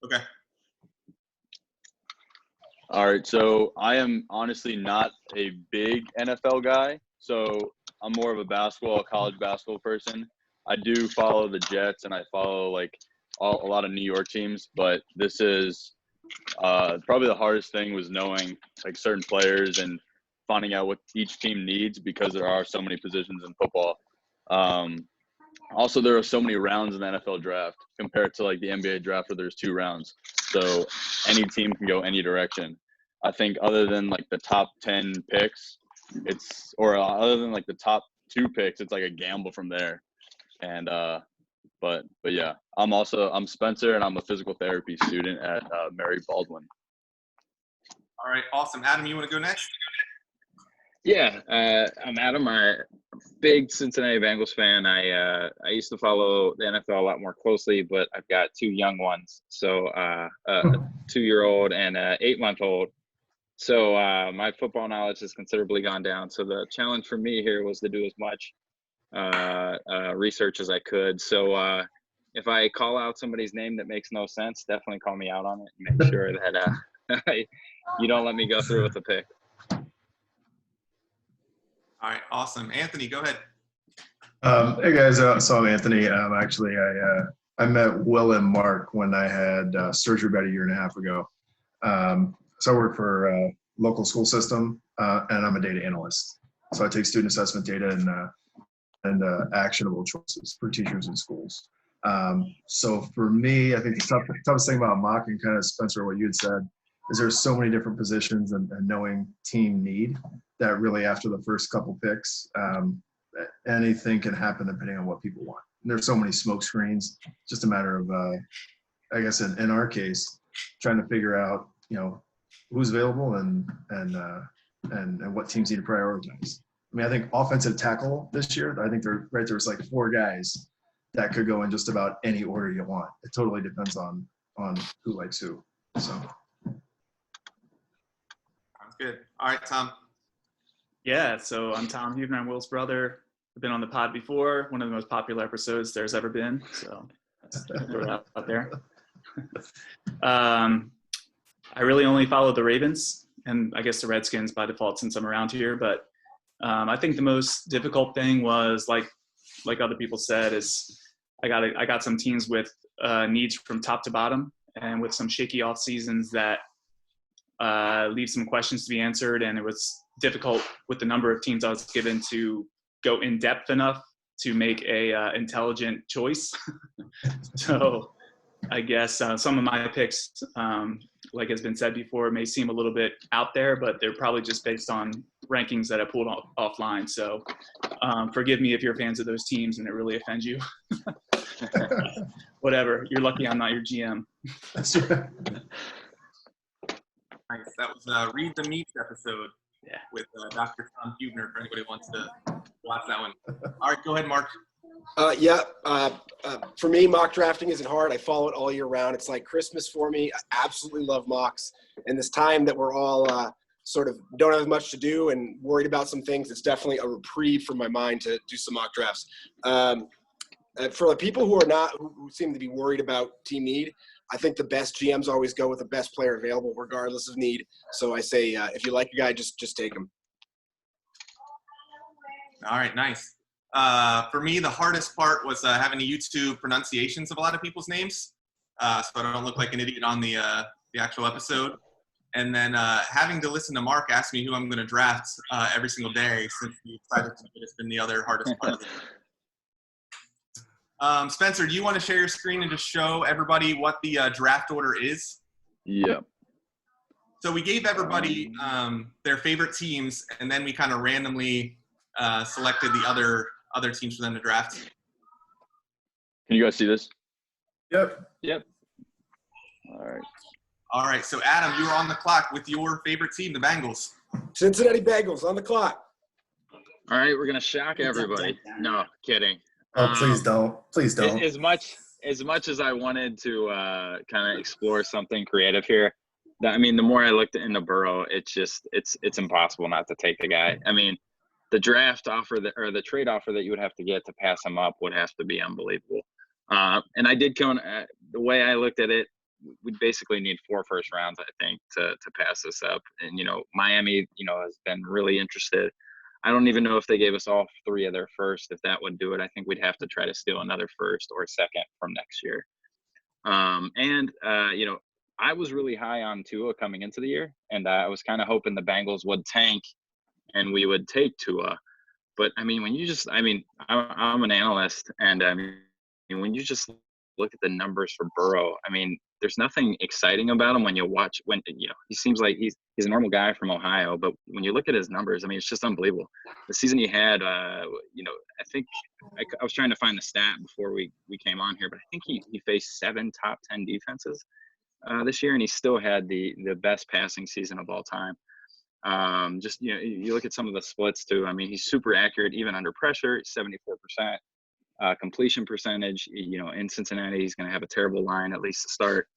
Okay. All right, so I am honestly not a big NFL guy, so I'm more of a college basketball person. I do follow the Jets and I follow like a lot of New York teams, but this is probably the hardest thing was knowing like certain players and finding out what each team needs because there are so many positions in football. Um, Also, there are so many rounds in the NFL draft compared to like the NBA draft where there's 2 rounds. So any team can go any direction. I think other than like the top 10 picks, other than like the top 2 picks, it's like a gamble from there. And but yeah, I'm Spencer and I'm a physical therapy student at Mary Baldwin. All right, awesome. Adam, you want to go next? Yeah, I'm Adam. I'm a big Cincinnati Bengals fan. I used to follow the NFL a lot more closely, but I've got 2 young ones, so a 2-year-old and a 8-month-old. So my football knowledge has considerably gone down. So the challenge for me here was to do as much research as I could. So if I call out somebody's name that makes no sense, definitely call me out on it and make sure that you don't let me go through with the pick. All right, awesome. Anthony, go ahead. Hey guys, so I'm Anthony. Actually, I met Will and Mark when I had surgery about 1.5 years ago. So I work for a local school system, and I'm a data analyst. So I take student assessment data and actionable choices for teachers and schools. So for me, I think the toughest thing about mock, and kind of Spencer, what you had said, is there's so many different positions and knowing team need that really after the first couple picks, anything can happen depending on what people want. And there's so many smoke screens, just a matter of, I guess in our case, trying to figure out, who's available and what teams need to prioritize. I mean, I think offensive tackle this year, I think there was like 4 guys that could go in just about any order you want. It totally depends on who likes who. So. Sounds good. All right, Tom. Yeah, so I'm Tom Huebner. I'm Will's brother. I've been on the pod before, one of the most popular episodes there's ever been. So throw it out there. I really only follow the Ravens and I guess the Redskins by default since I'm around here. But I think the most difficult thing was like other people said is I got some teams with needs from top to bottom and with some shaky off seasons that leave some questions to be answered. And it was difficult with the number of teams I was given to go in depth enough to make a intelligent choice. So I guess some of my picks, like has been said before, may seem a little bit out there, but they're probably just based on rankings that I pulled offline. So forgive me if you're fans of those teams and it really offends you. Whatever. You're lucky I'm not your GM. That's right. Nice. That was Read the Meats episode with Dr. Tom Huebner, for anybody who wants to watch that one. All right, go ahead, Mark. For me, mock drafting isn't hard. I follow it all year round. It's like Christmas for me. I absolutely love mocks. And this time that we're all sort of don't have much to do and worried about some things, it's definitely a reprieve for my mind to do some mock drafts. For the people who seem to be worried about team need, I think the best GMs always go with the best player available regardless of need. So I say, if you like a guy, just take him. All right, nice. For me, the hardest part was having to YouTube pronunciations of a lot of people's names, so I don't look like an idiot on the actual episode. And then having to listen to Mark ask me who I'm going to draft every single day since the excited to has been the other hardest part of it. Spencer, do you want to share your screen and just show everybody what the draft order is? Yeah. So we gave everybody their favorite teams, and then we kind of randomly selected the other teams for them to draft. Can you guys see this? Yep. All right. So Adam, you were on the clock with your favorite team, the Bengals. Cincinnati Bengals on the clock. All right, we're gonna shock everybody. No, kidding. Oh, please don't. Please don't. As much as I wanted to kind of explore something creative here, the more I looked into Burrow, it's impossible not to take the guy. I mean, the draft offer the trade offer that you would have to get to pass him up would have to be unbelievable. And I did the way I looked at it, we basically need 4 first rounds, I think, to pass this up. And, Miami, has been really interested. I don't even know if they gave us all 3 of their first, if that would do it. I think we'd have to try to steal another first or second from next year. I was really high on Tua coming into the year, and I was kind of hoping the Bengals would tank and we would take Tua. But I'm an analyst, and when you just look at the numbers for Burrow, there's nothing exciting about him when you watch. He seems like he's a normal guy from Ohio, but when you look at his numbers, it's just unbelievable. The season he had, I think I was trying to find the stat before we came on here, but I think he faced 7 top 10 defenses this year, and he still had the best passing season of all time. You look at some of the splits too. He's super accurate even under pressure. 74% completion percentage. In Cincinnati, he's going to have a terrible line at least to start.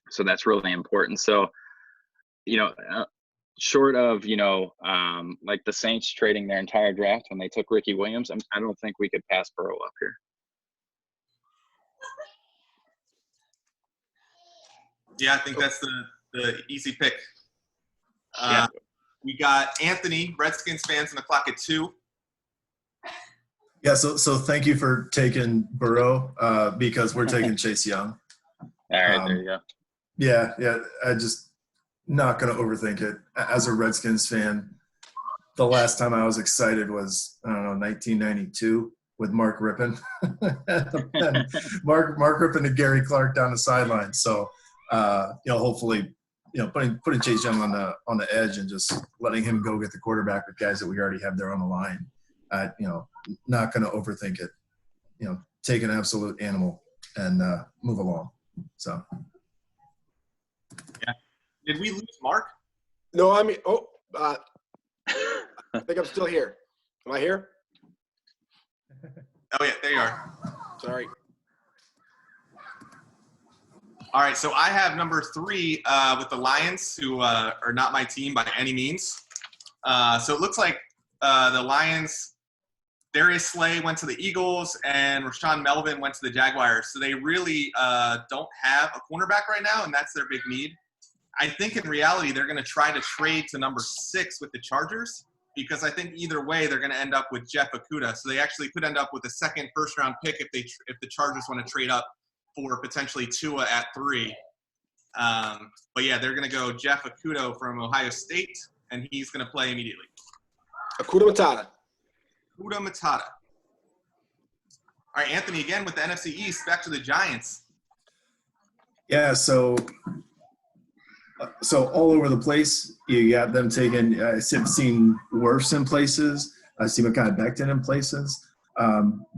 So that's really important. So, short of like the Saints trading their entire draft when they took Ricky Williams, I don't think we could pass Burrow up here. Yeah, I think that's the easy pick. Yeah. We got Anthony, Redskins fans, on the clock at 2. Yeah, so thank you for taking Burrow because we're taking Chase Young. All right, there you go. Yeah, I just not going to overthink it. As a Redskins fan, the last time I was excited was, 1992 with Mark Rippon. And Mark Rippon and Gary Clark down the sideline. So, hopefully, putting Chase Young on the edge and just letting him go get the quarterback with guys that we already have there on the line. Not going to overthink it. Take an absolute animal and move along. So. Yeah. Did we lose Mark? No, I think I'm still here. Am I here? Oh, yeah, there you are. Sorry. All right, so I have number 3 with the Lions, who are not my team by any means. So it looks like the Lions, Darius Slay went to the Eagles, and Rashaan Melvin went to the Jaguars. So they really don't have a cornerback right now, and that's their big need. I think in reality they're going to try to trade to number 6 with the Chargers, because I think either way they're going to end up with Jeff Okudah. So they actually could end up with a second first-round pick if the Chargers want to trade up for potentially Tua at 3. But yeah, they're going to go Jeff Okudah from Ohio State, and he's going to play immediately. Okudah Matata. Okudah Matata. All right, Anthony, again with the NFC East, back to the Giants. Yeah, so all over the place, you got them taking. I've seen worse in places. I've seen Mekhi Becton in places.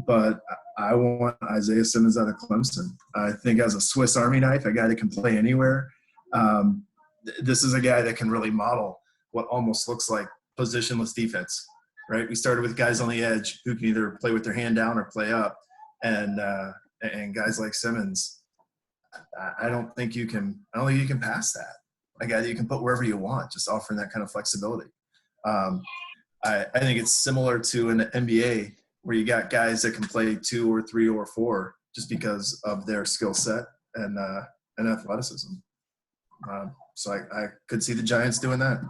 But I want Isaiah Simmons out of Clemson. I think as a Swiss Army knife, a guy that can play anywhere. This is a guy that can really model what almost looks like positionless defense, right? We started with guys on the edge who can either play with their hand down or play up, and guys like Simmons. I don't think you can pass that. A guy that you can put wherever you want, just offering that kind of flexibility. I think it's similar to an NBA where you got guys that can play 2 or 3 or 4 just because of their skill set and athleticism. So I could see the Giants doing that.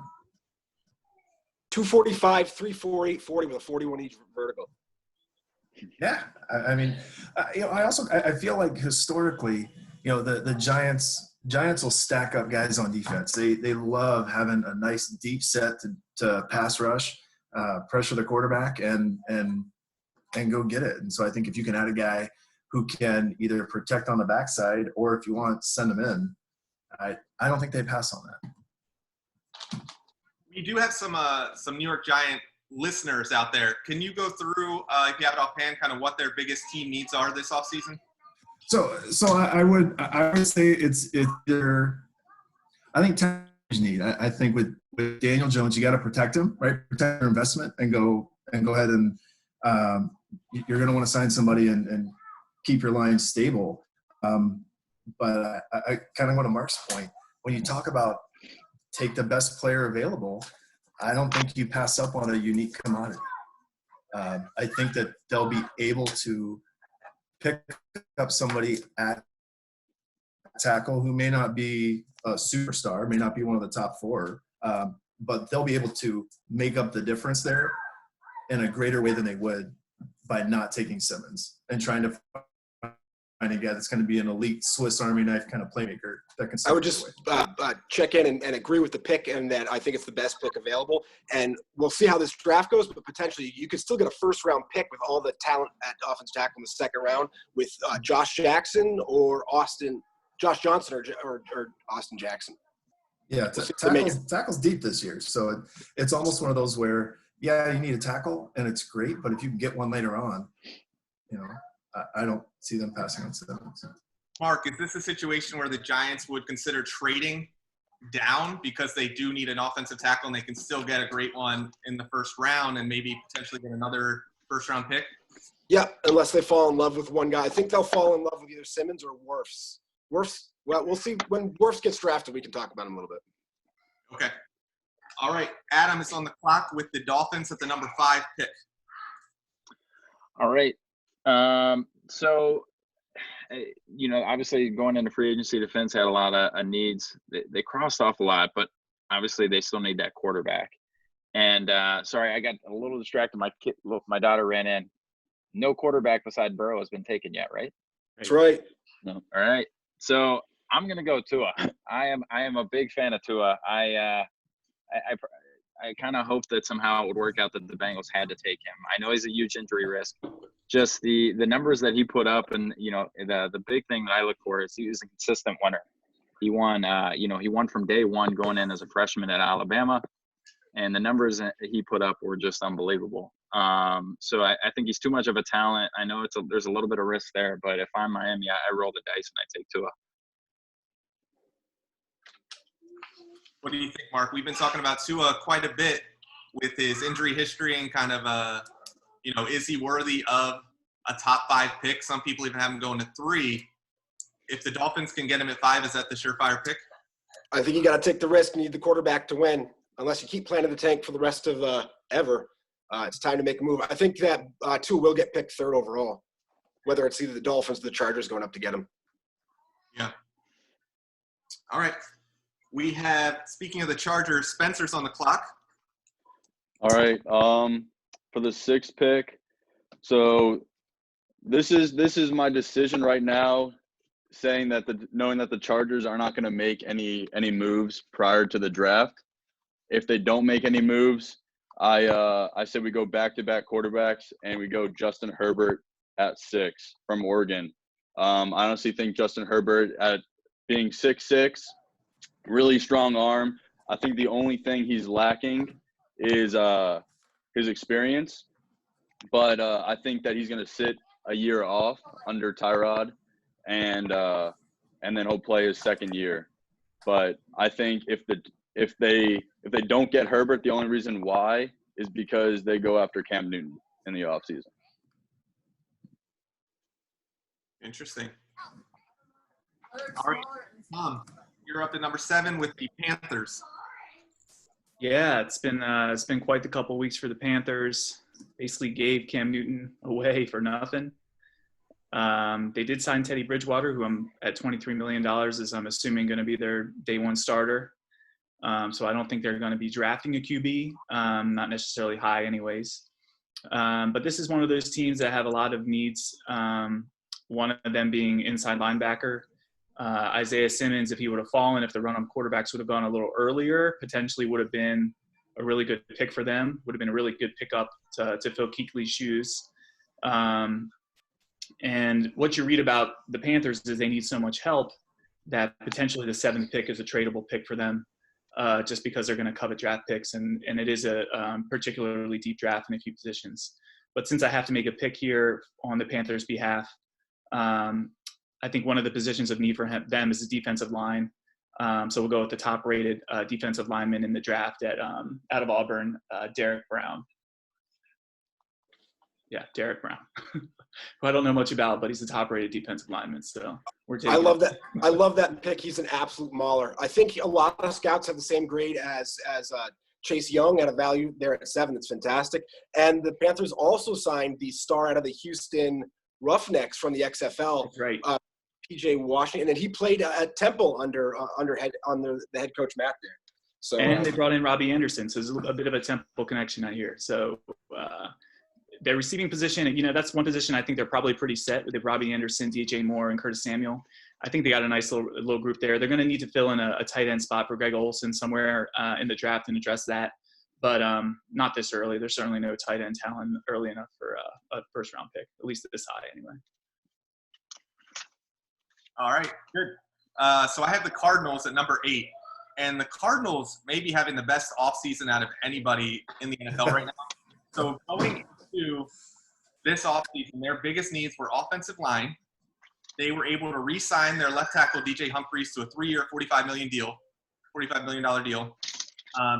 245, 340, 840 with a 41 each vertical. Yeah, I feel like historically, the Giants will stack up guys on defense. They love having a nice deep set to pass rush, pressure the quarterback, and go get it. And so I think if you can add a guy who can either protect on the backside or if you want, send him in, I don't think they pass on that. We do have some New York Giant listeners out there. Can you go through, if you have it offhand, kind of what their biggest team needs are this offseason? So I would say it's either, I think need. I think with Daniel Jones, you got to protect him, right? Protect your investment and go ahead and you're going to want to sign somebody and keep your line stable. But I kind of want to Mark's point. When you talk about take the best player available, I don't think you pass up on a unique commodity. I think that they'll be able to pick up somebody at tackle who may not be a superstar, may not be one of the top four, but they'll be able to make up the difference there in a greater way than they would by not taking Simmons and trying to find a guy that's going to be an elite Swiss Army knife kind of playmaker that can. I would just check in and agree with the pick, and that I think it's the best pick available. And we'll see how this draft goes, but potentially you could still get a first-round pick with all the talent at offensive tackle in the second round with Josh Jackson or Josh Johnson or Austin Jackson. Yeah, tackle's deep this year, so it's almost one of those where, yeah, you need a tackle, and it's great, but if you can get one later on, I don't see them passing on Simmons. Mark, is this a situation where the Giants would consider trading down because they do need an offensive tackle and they can still get a great one in the first round and maybe potentially get another first-round pick? Yeah, unless they fall in love with one guy. I think they'll fall in love with either Simmons or Wirfs. Well, we'll see. When Wirfs gets drafted, we can talk about him a little bit. Okay. All right. Adam is on the clock with the Dolphins at the number 5 pick. All right. So, obviously going into free agency, defense had a lot of needs. They crossed off a lot, but obviously they still need that quarterback. And sorry, I got a little distracted. My daughter ran in. No quarterback beside Burrow has been taken yet, right? That's right. No. All right. So I'm gonna go Tua. I am a big fan of Tua. I kind of hoped that somehow it would work out that the Bengals had to take him. I know he's a huge injury risk. Just the numbers that he put up, and the big thing that I look for is he was a consistent winner. He won. He won from day one going in as a freshman at Alabama, and the numbers that he put up were just unbelievable. So I think he's too much of a talent. I know there's a little bit of risk there, but if I'm Miami, I roll the dice and I take Tua. What do you think, Mark? We've been talking about Tua quite a bit with his injury history and kind of, is he worthy of a top 5 pick? Some people even have him going to 3. If the Dolphins can get him at 5, is that the surefire pick? I think you got to take the risk. You need the quarterback to win. Unless you keep planting the tank for the rest of ever, it's time to make a move. I think that Tua will get picked 3rd overall, whether it's either the Dolphins or the Chargers going up to get him. Yeah. All right. We have, speaking of the Chargers, Spencer's on the clock. All right. For the 6th pick, so this is my decision right now, saying that knowing that the Chargers are not going to make any moves prior to the draft. If they don't make any moves, I said we go back-to-back quarterbacks and we go Justin Herbert at 6 from Oregon. I honestly think Justin Herbert at being 6'6", really strong arm. I think the only thing he's lacking is his experience. But I think that he's going to sit a year off under Tyrod, and then he'll play his 2nd year. But I think if they don't get Herbert, the only reason why is because they go after Cam Newton in the offseason. Interesting. All right, Tom, you're up at number 7 with the Panthers. Yeah, it's been quite the couple weeks for the Panthers. Basically gave Cam Newton away for nothing. They did sign Teddy Bridgewater, who I'm at $23 million is, I'm assuming, going to be their day 1 starter. So I don't think they're going to be drafting a QB, not necessarily high anyways. But this is one of those teams that have a lot of needs, one of them being inside linebacker. Isaiah Simmons, if he would have fallen, if the run on quarterbacks would have gone a little earlier, potentially would have been a really good pick for them, would have been a really good pickup to fill Kuechly's shoes. And what you read about the Panthers is they need so much help that potentially the 7th pick is a tradable pick for them, just because they're going to covet draft picks. And it is a particularly deep draft in a few positions. But since I have to make a pick here on the Panthers' behalf, I think one of the positions of need for them is the defensive line. So we'll go with the top-rated defensive lineman in the draft out of Auburn, Derek Brown. Yeah, Derek Brown, who I don't know much about, but he's the top-rated defensive lineman. So we're taking. I love that. I love that pick. He's an absolute mauler. I think a lot of scouts have the same grade as Chase Young at a value there at 7. It's fantastic. And the Panthers also signed the star out of the Houston Roughnecks from the XFL. That's right. PJ Washington, and then he played at Temple under the head coach Matt there. So and they brought in Robbie Anderson, so there's a bit of a Temple connection out here. So their receiving position, that's one position I think they're probably pretty set with Robbie Anderson, DJ Moore, and Curtis Samuel. I think they got a nice little group there. They're going to need to fill in a tight end spot for Greg Olsen somewhere in the draft and address that. But not this early. There's certainly no tight end talent early enough for a first-round pick, at least this high anyway. All right, good. So I have the Cardinals at number 8. And the Cardinals may be having the best offseason out of anybody in the NFL right now. So going into this offseason, their biggest needs were offensive line. They were able to re-sign their left tackle, DJ Humphries, to a 3-year, $45 million deal.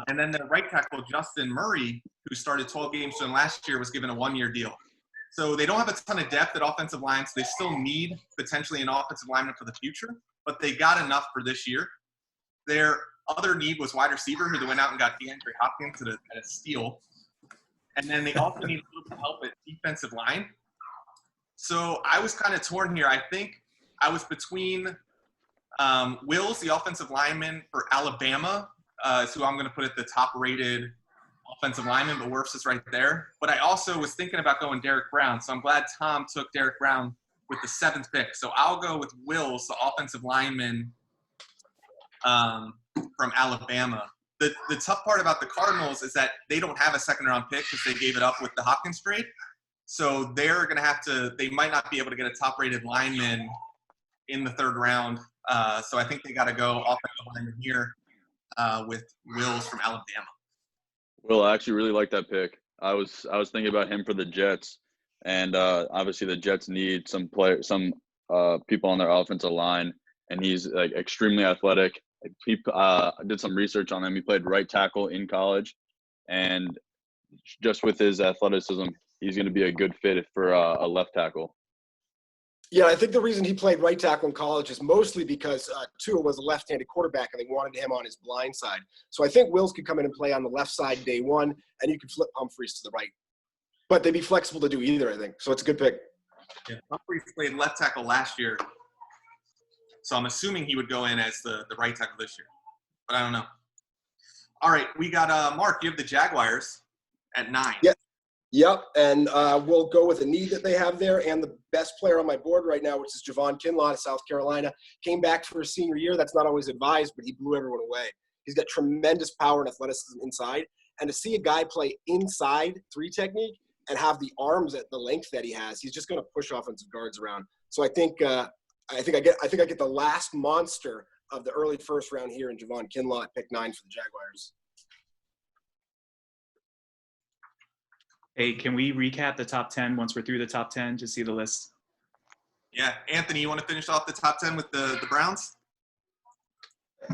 And then their right tackle, Justin Murray, who started 12 games for them last year, was given a 1-year deal. So they don't have a ton of depth at offensive line, so they still need potentially an offensive lineman for the future, but they got enough for this year. Their other need was wide receiver, who they went out and got DeAndre Hopkins at a steal. And then they also need a little bit of help at defensive line. So I was kind of torn here. I think I was between Wills, the offensive lineman for Alabama, is who I'm going to put at the top-rated offensive lineman, but Wirfs is right there. But I also was thinking about going Derek Brown, so I'm glad Tom took Derek Brown with the 7th pick. So I'll go with Wills, the offensive lineman from Alabama. The tough part about the Cardinals is that they don't have a second-round pick because they gave it up with the Hopkins trade. So they're going to have to – they might not be able to get a top-rated lineman in the 3rd round. So I think they got to go offensive lineman here with Wills from Alabama. Will, I actually really like that pick. I was thinking about him for the Jets, and obviously the Jets need some people on their offensive line, and he's like extremely athletic. He did some research on him. He played right tackle in college, and just with his athleticism, he's going to be a good fit for a left tackle. Yeah, I think the reason he played right tackle in college is mostly because Tua was a left-handed quarterback and they wanted him on his blind side. So I think Wills could come in and play on the left side day one, and you could flip Humphries to the right. But they'd be flexible to do either, I think. So it's a good pick. Yeah, Humphries played left tackle last year, so I'm assuming he would go in as the right tackle this year. But I don't know. All right, we got Mark. You have the Jaguars at 9. Yeah. Yep, and we'll go with the need that they have there, and the best player on my board right now, which is Javon Kinlaw of South Carolina. Came back for his senior year. That's not always advised, but he blew everyone away. He's got tremendous power and athleticism inside, and to see a guy play inside 3 technique and have the arms at the length that he has, he's just going to push offensive guards around. So I think I get the last monster of the early first round here in Javon Kinlaw at pick 9 for the Jaguars. Hey, can we recap the top 10 once we're through the top 10? Just see the list. Yeah. Anthony, you want to finish off the top 10 with the Browns?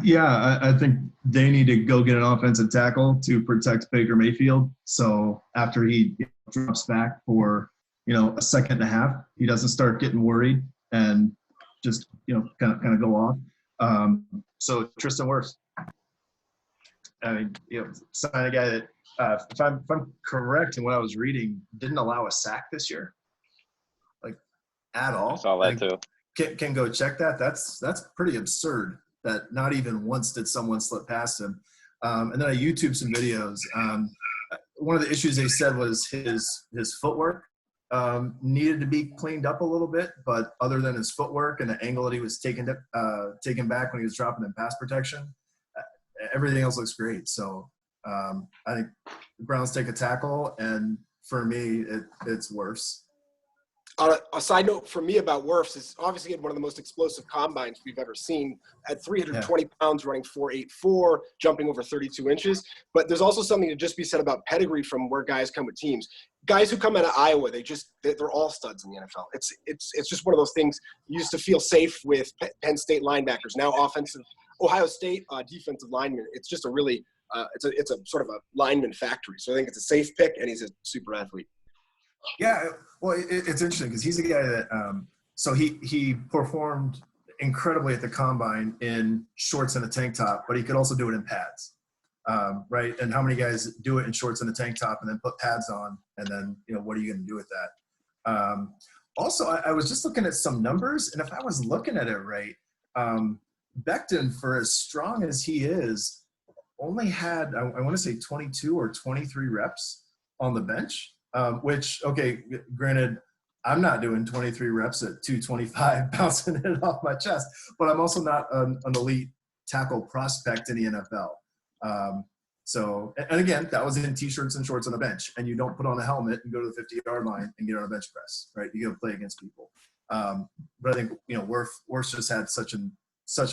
Yeah, I think they need to go get an offensive tackle to protect Baker Mayfield. So after he drops back for, a second and a half, he doesn't start getting worried and just, kind of go off. So Tristan Wirfs. I mean, sign a guy that, if I'm correct in what I was reading, didn't allow a sack this year, like at all. I saw that too. Can go check that. That's pretty absurd that not even once did someone slip past him. And then I YouTubed some videos. One of the issues they said was his footwork needed to be cleaned up a little bit, but other than his footwork and the angle that he was taken back when he was dropping in pass protection, everything else looks great. So I think the Browns take a tackle, and for me, it's Wirfs. A side note for me about Wirfs is obviously he had one of the most explosive combines we've ever seen at 320 pounds, running 4.84, jumping over 32 inches. But there's also something to just be said about pedigree from where guys come with teams. Guys who come out of Iowa, they're all studs in the NFL. It's just one of those things. You used to feel safe with Penn State linebackers. Now offensive, Ohio State defensive linemen. It's just a really it's a sort of a lineman factory. So I think it's a safe pick, and he's a super athlete. Yeah, well, it's interesting because he's a guy that so he performed incredibly at the combine in shorts and a tank top, but he could also do it in pads, right? And how many guys do it in shorts and a tank top and then put pads on, and then what are you going to do with that? Also, I was just looking at some numbers, and if I was looking at it right, Becton, for as strong as he is, only had, I want to say 22 or 23 reps on the bench, which, okay, granted, I'm not doing 23 reps at 225 bouncing it off my chest, but I'm also not an elite tackle prospect in the NFL. So, and again, that was in t-shirts and shorts on a bench, and you don't put on a helmet and go to the 50-yard line and get on a bench press, right? You got to play against people. But I think, Wirfs just had such an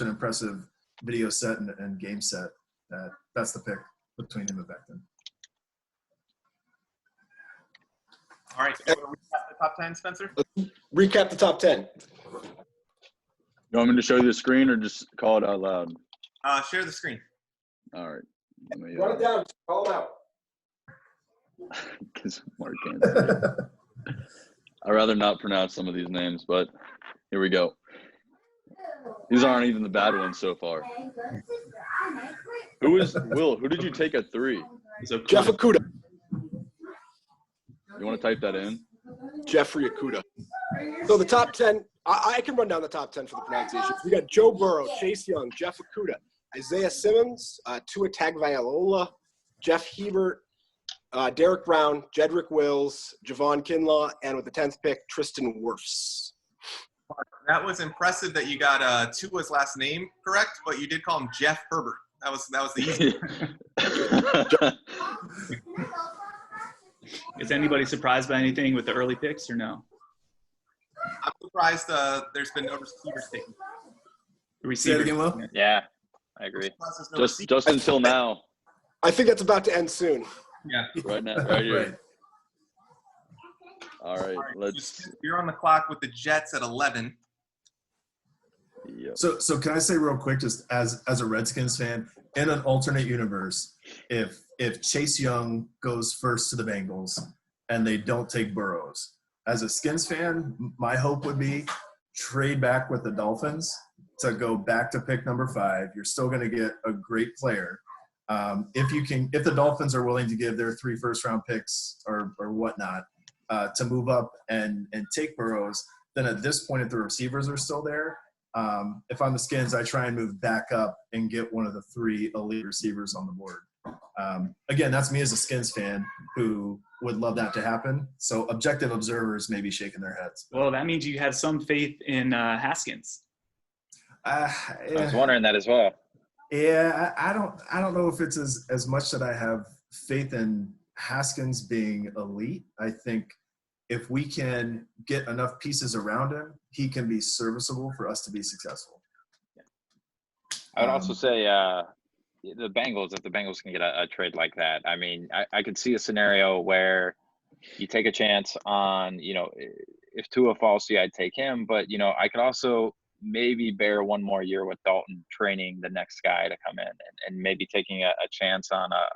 impressive video set and game set that that's the pick between him and Becton. All right, so recap the top 10, Spencer? Recap the top 10. You want me to show you the screen or just call it out loud? Share the screen. All right. Let me, Run it down. Call them out. because Mark can't. I'd rather not pronounce some of these names, but here we go. These aren't even the bad ones so far. Who did you take at 3? Jeff Okudah. You want to type that in? Jeffrey Okudah. So the top 10, I can run down the top 10 for the pronunciations. We got Joe Burrow, Chase Young, Jeff Okudah, Isaiah Simmons, Tua Tagovailoa, Jeff Hebert, Derek Brown, Jedrick Wills, Javon Kinlaw, and with the 10th pick, Tristan Wirfs. That was impressive that you got Tua's last name correct, but you did call him Jeff Herbert. That was the easy. Is anybody surprised by anything with the early picks or no? I'm surprised there's been no receivers taken. Say it again, Will? Yeah, I agree. Just until now. I think that's about to end soon. Yeah. Right now, right here. Right. All right, let's. You're on the clock with the Jets at 11. Yep. So can I say real quick, just as a Redskins fan, in an alternate universe, if Chase Young goes first to the Bengals and they don't take Burrows, as a Skins fan, my hope would be trade back with the Dolphins to go back to pick number 5. You're still going to get a great player. If the Dolphins are willing to give their 3 first-round picks or whatnot to move up and take Burrows, then at this point, if the receivers are still there, if I'm the Skins, I try and move back up and get one of the 3 elite receivers on the board. Again, that's me as a Skins fan who would love that to happen. So objective observers may be shaking their heads. Well, that means you had some faith in Haskins. I was wondering that as well. Yeah, I don't know if it's as much that I have faith in Haskins being elite. I think if we can get enough pieces around him, he can be serviceable for us to be successful. I would also say if the Bengals can get a trade like that, I mean, I could see a scenario where you take a chance on, if Tua falls to you, I'd take him. But, I could also maybe bear one more year with Dalton training the next guy to come in and maybe taking a chance on a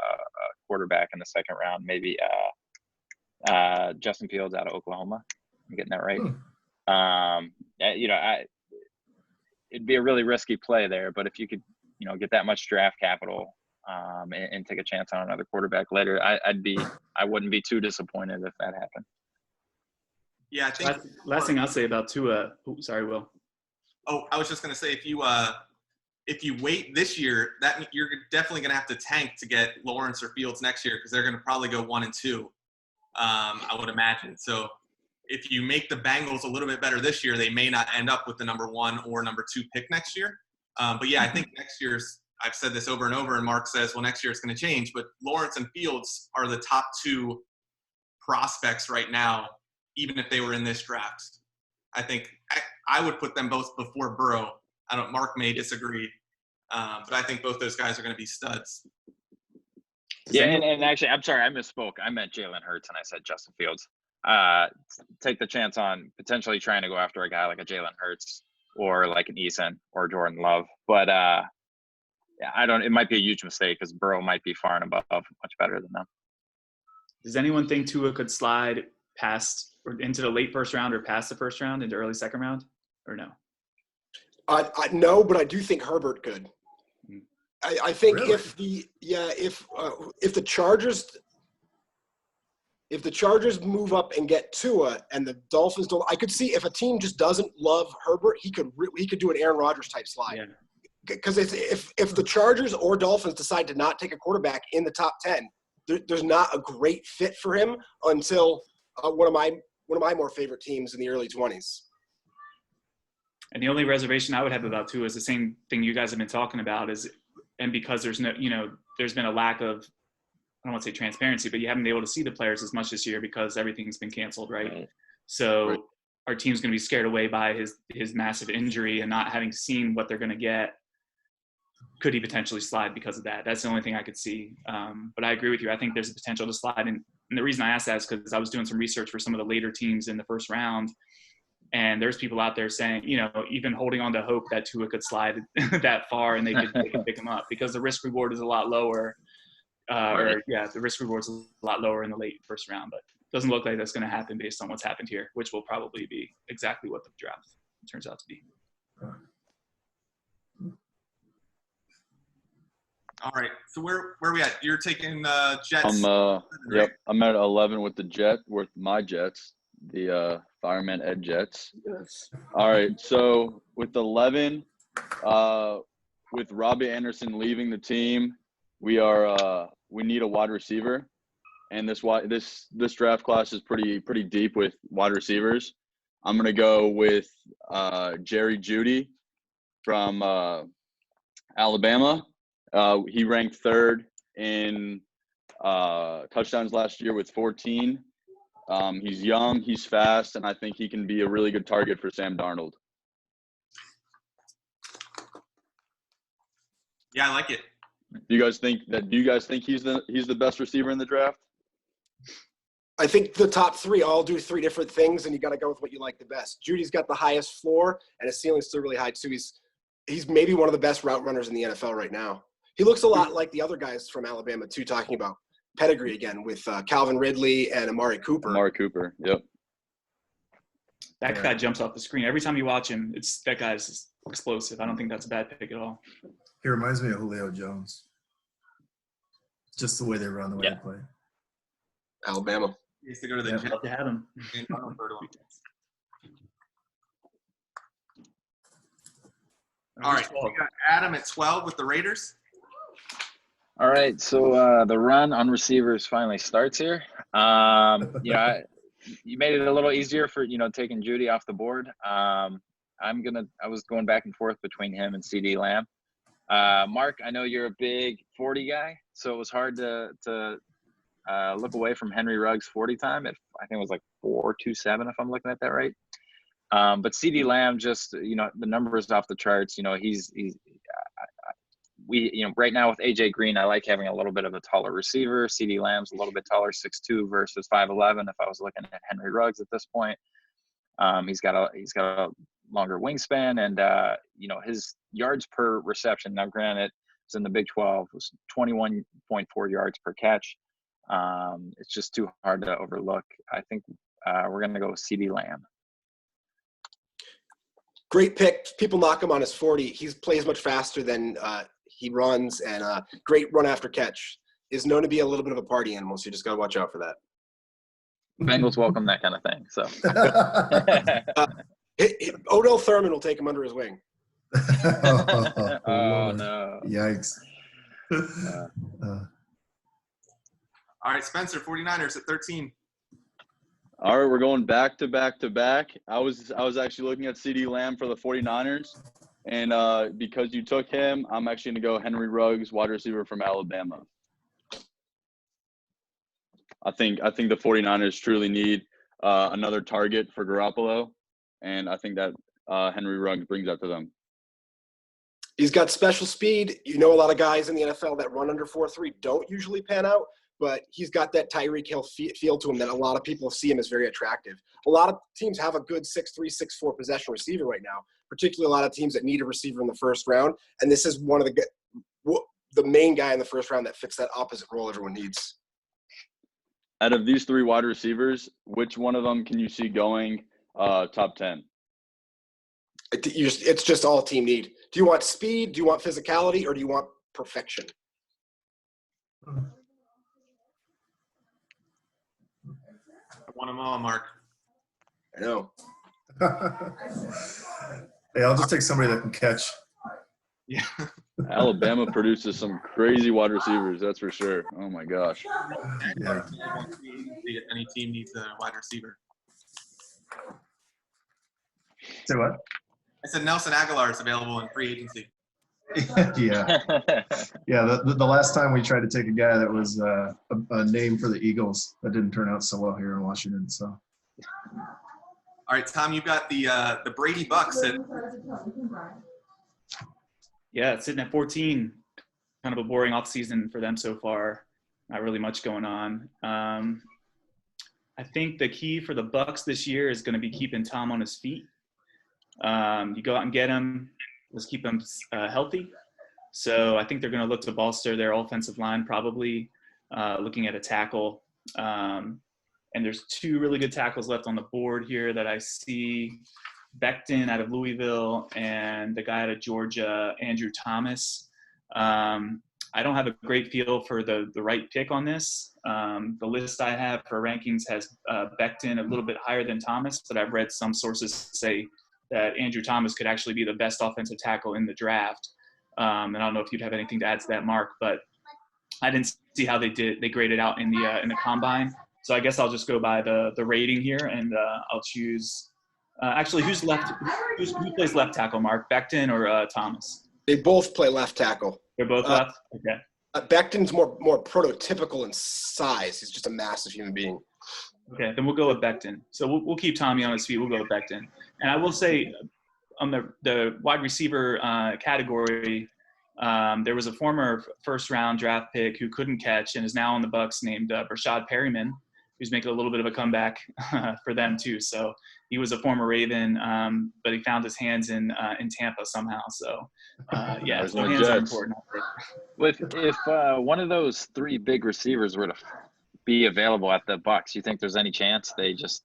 quarterback in the second round, maybe Justin Fields out of Oklahoma. I'm getting that right. It'd be a really risky play there, but if you could, get that much draft capital and take a chance on another quarterback later, I wouldn't be too disappointed if that happened. Yeah, I think last thing I'll say about Tua. Sorry, Will. Oh, I was just going to say, if you wait this year, that you're definitely going to have to tank to get Lawrence or Fields next year because they're going to probably go 1 and 2. I would imagine. So if you make the Bengals a little bit better this year, they may not end up with the number 1 or number 2 pick next year. But yeah, I think next year's, I've said this over and over, and Mark says, well, next year it's going to change. But Lawrence and Fields are the top 2 prospects right now, even if they were in this draft. I think I would put them both before Burrow. Mark may disagree, but I think both those guys are going to be studs. Yeah, and actually, I'm sorry, I misspoke. I meant Jalen Hurts, and I said Justin Fields. Take the chance on potentially trying to go after a guy like a Jalen Hurts or like an Eason or Jordan Love. But it might be a huge mistake because Burrow might be far and above much better than them. Does anyone think Tua could slide past or into the late first round or past the first round into early second round or no? No, but I do think Herbert could. I think Really? if the Chargers if the Chargers move up and get Tua and the Dolphins don't, I could see if a team just doesn't love Herbert, he could do an Aaron Rodgers type slide. Yeah. Because if the Chargers or Dolphins decide to not take a quarterback in the top 10, there's not a great fit for him until one of my more favorite teams in the early 20s. And the only reservation I would have about Tua is the same thing you guys have been talking about and because there's no, there's been a lack of, I don't want to say transparency, but you haven't been able to see the players as much this year because everything's been canceled, right? So our team's going to be scared away by his massive injury and not having seen what they're going to get. Could he potentially slide because of that? That's the only thing I could see. But I agree with you. I think there's a potential to slide. And the reason I asked that is because I was doing some research for some of the later teams in the first round. And there's people out there saying, even holding on to hope that Tua could slide that far and they could pick him up because the risk reward is a lot lower. The risk reward is a lot lower in the late first round. But it doesn't look like that's going to happen based on what's happened here, which will probably be exactly what the draft turns out to be. All right. So where are we at? You're taking Jets. I'm at 11 with the with my Jets, the Fireman Ed Jets. Yes. All right. So with 11, with Robbie Anderson leaving the team, we need a wide receiver, and this draft class is pretty deep with wide receivers. I'm gonna go with Jerry Jeudy from Alabama. He ranked third in touchdowns last year with 14. He's young, he's fast, and I think he can be a really good target for Sam Darnold. Yeah, I like it. Do you guys think he's the best receiver in the draft? I think the top three all do three different things, and you got to go with what you like the best. Judy's got the highest floor, and his ceiling's still really high too. He's maybe one of the best route runners in the NFL right now. He looks a lot like the other guys from Alabama too, talking about pedigree again with Calvin Ridley and Amari Cooper. Yep. That guy jumps off the screen. Every time you watch him, that guy's explosive. I don't think that's a bad pick at all. He reminds me of Julio Jones. Just the way they run, the way they play. Alabama. He used to go to the I'd love to have him. All right, we got Adam at 12 with the Raiders. All right, so the run on receivers finally starts here. You made it a little easier for taking Jeudy off the board. I was going back and forth between him and CeeDee Lamb. Mark, I know you're a big 40 guy, so it was hard to look away from Henry Ruggs' 40 time. I think it was like 4.27 if I'm looking at that right. But CeeDee Lamb just, the numbers off the charts. Right now with AJ Green, I like having a little bit of a taller receiver. CeeDee Lamb's a little bit taller, 6'2" versus 5'11". If I was looking at Henry Ruggs at this point, he's got a longer wingspan, and his yards per reception. Now, granted, it's in the Big 12, was 21.4 yards per catch. It's just too hard to overlook. I think we're going to go with CeeDee Lamb. Great pick. People knock him on his 40. He plays much faster than he runs, and great run after catch. Is known to be a little bit of a party animal, so you just got to watch out for that. Bengals welcome that kind of thing. So Odell Thurman will take him under his wing. Oh no! Yikes! All right, Spencer, 49ers at 13. All right, we're going back to back to back. I was actually looking at CeeDee Lamb for the 49ers, and because you took him, I'm actually going to go Henry Ruggs, wide receiver from Alabama. I think the 49ers truly need another target for Garoppolo, and I think that Henry Ruggs brings that to them. He's got special speed. A lot of guys in the NFL that run under 4.3 don't usually pan out, but he's got that Tyreek Hill feel to him that a lot of people see him as very attractive. A lot of teams have a good 6'3", 6'4" possession receiver right now, particularly a lot of teams that need a receiver in the first round, and this is one of the main guy in the first round that fits that opposite role everyone needs. Out of these three wide receivers, which one of them can you see going top 10? It's just all team need. Do you want speed? Do you want physicality? Or do you want perfection? One of them all, Mark. I know. Hey, I'll just take somebody that can catch. Yeah. Alabama produces some crazy wide receivers, that's for sure. Oh my gosh. Yeah. Any team needs a wide receiver. Say what? I said Nelson Aguilar is available in free agency. Yeah. Yeah. The last time we tried to take a guy that was a name for the Eagles, that didn't turn out so well here in Washington. So. All right, Tom, you've got the Brady Bucks at Yeah, it's sitting at 14. Kind of a boring offseason for them so far. Not really much going on. I think the key for the Bucks this year is going to be keeping Tom on his feet. You go out and get him. Let's keep him healthy. So I think they're going to look to bolster their offensive line, probably looking at a tackle. And there's 2 really good tackles left on the board here that I see. Becton out of Louisville and the guy out of Georgia, Andrew Thomas. I don't have a great feel for the right pick on this. The list I have for rankings has Becton a little bit higher than Thomas, but I've read some sources say that Andrew Thomas could actually be the best offensive tackle in the draft. And I don't know if you'd have anything to add to that, Mark, but I didn't see how they graded out in the combine. So I guess I'll just go by the rating here, and I'll choose. Actually, who plays left tackle, Mark? Becton or Thomas? They both play left tackle. They're both left? Okay. Becton's more prototypical in size. He's just a massive human being. Okay, then we'll go with Becton. So we'll keep Tommy on his feet. We'll go with Becton. And I will say on the wide receiver category, there was a former first-round draft pick who couldn't catch and is now on the Bucks named Rashad Perryman, who's making a little bit of a comeback for them too. So he was a former Raven, but he found his hands in Tampa somehow. So yeah, so hands are important. If one of those 3 big receivers were to be available at the Bucks, you think there's any chance they just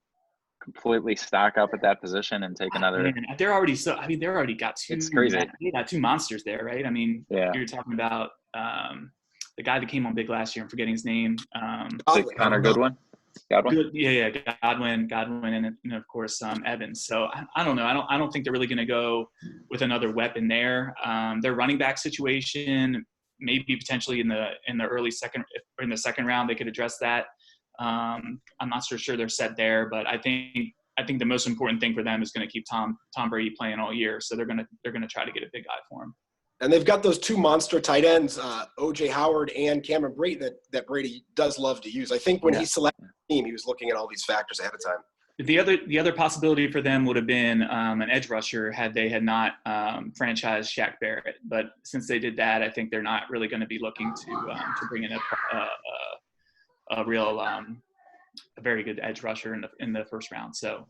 completely stock up at that position and take another? Man, they're already so. I mean, they're already got 2. It's crazy. They got 2 monsters there, right? I mean, Yeah. You're talking about the guy that came on big last year. I'm forgetting his name. Connor Goodwin. Godwin? Yeah, Godwin, and of course Evans. So I don't know. I don't think they're really going to go with another weapon there. Their running back situation, maybe potentially in the early second round, they could address that. I'm not so sure they're set there, but I think the most important thing for them is going to keep Tom Brady playing all year. So they're gonna try to get a big guy for him. And they've got those 2 monster tight ends, O.J. Howard and Cameron Brate, that Brady does love to use. I think when he selected the team, he was looking at all these factors ahead of time. The other possibility for them would have been an edge rusher had they had not franchised Shaq Barrett. But since they did that, I think they're not really going to be looking to bring in a real a very good edge rusher in the first round. So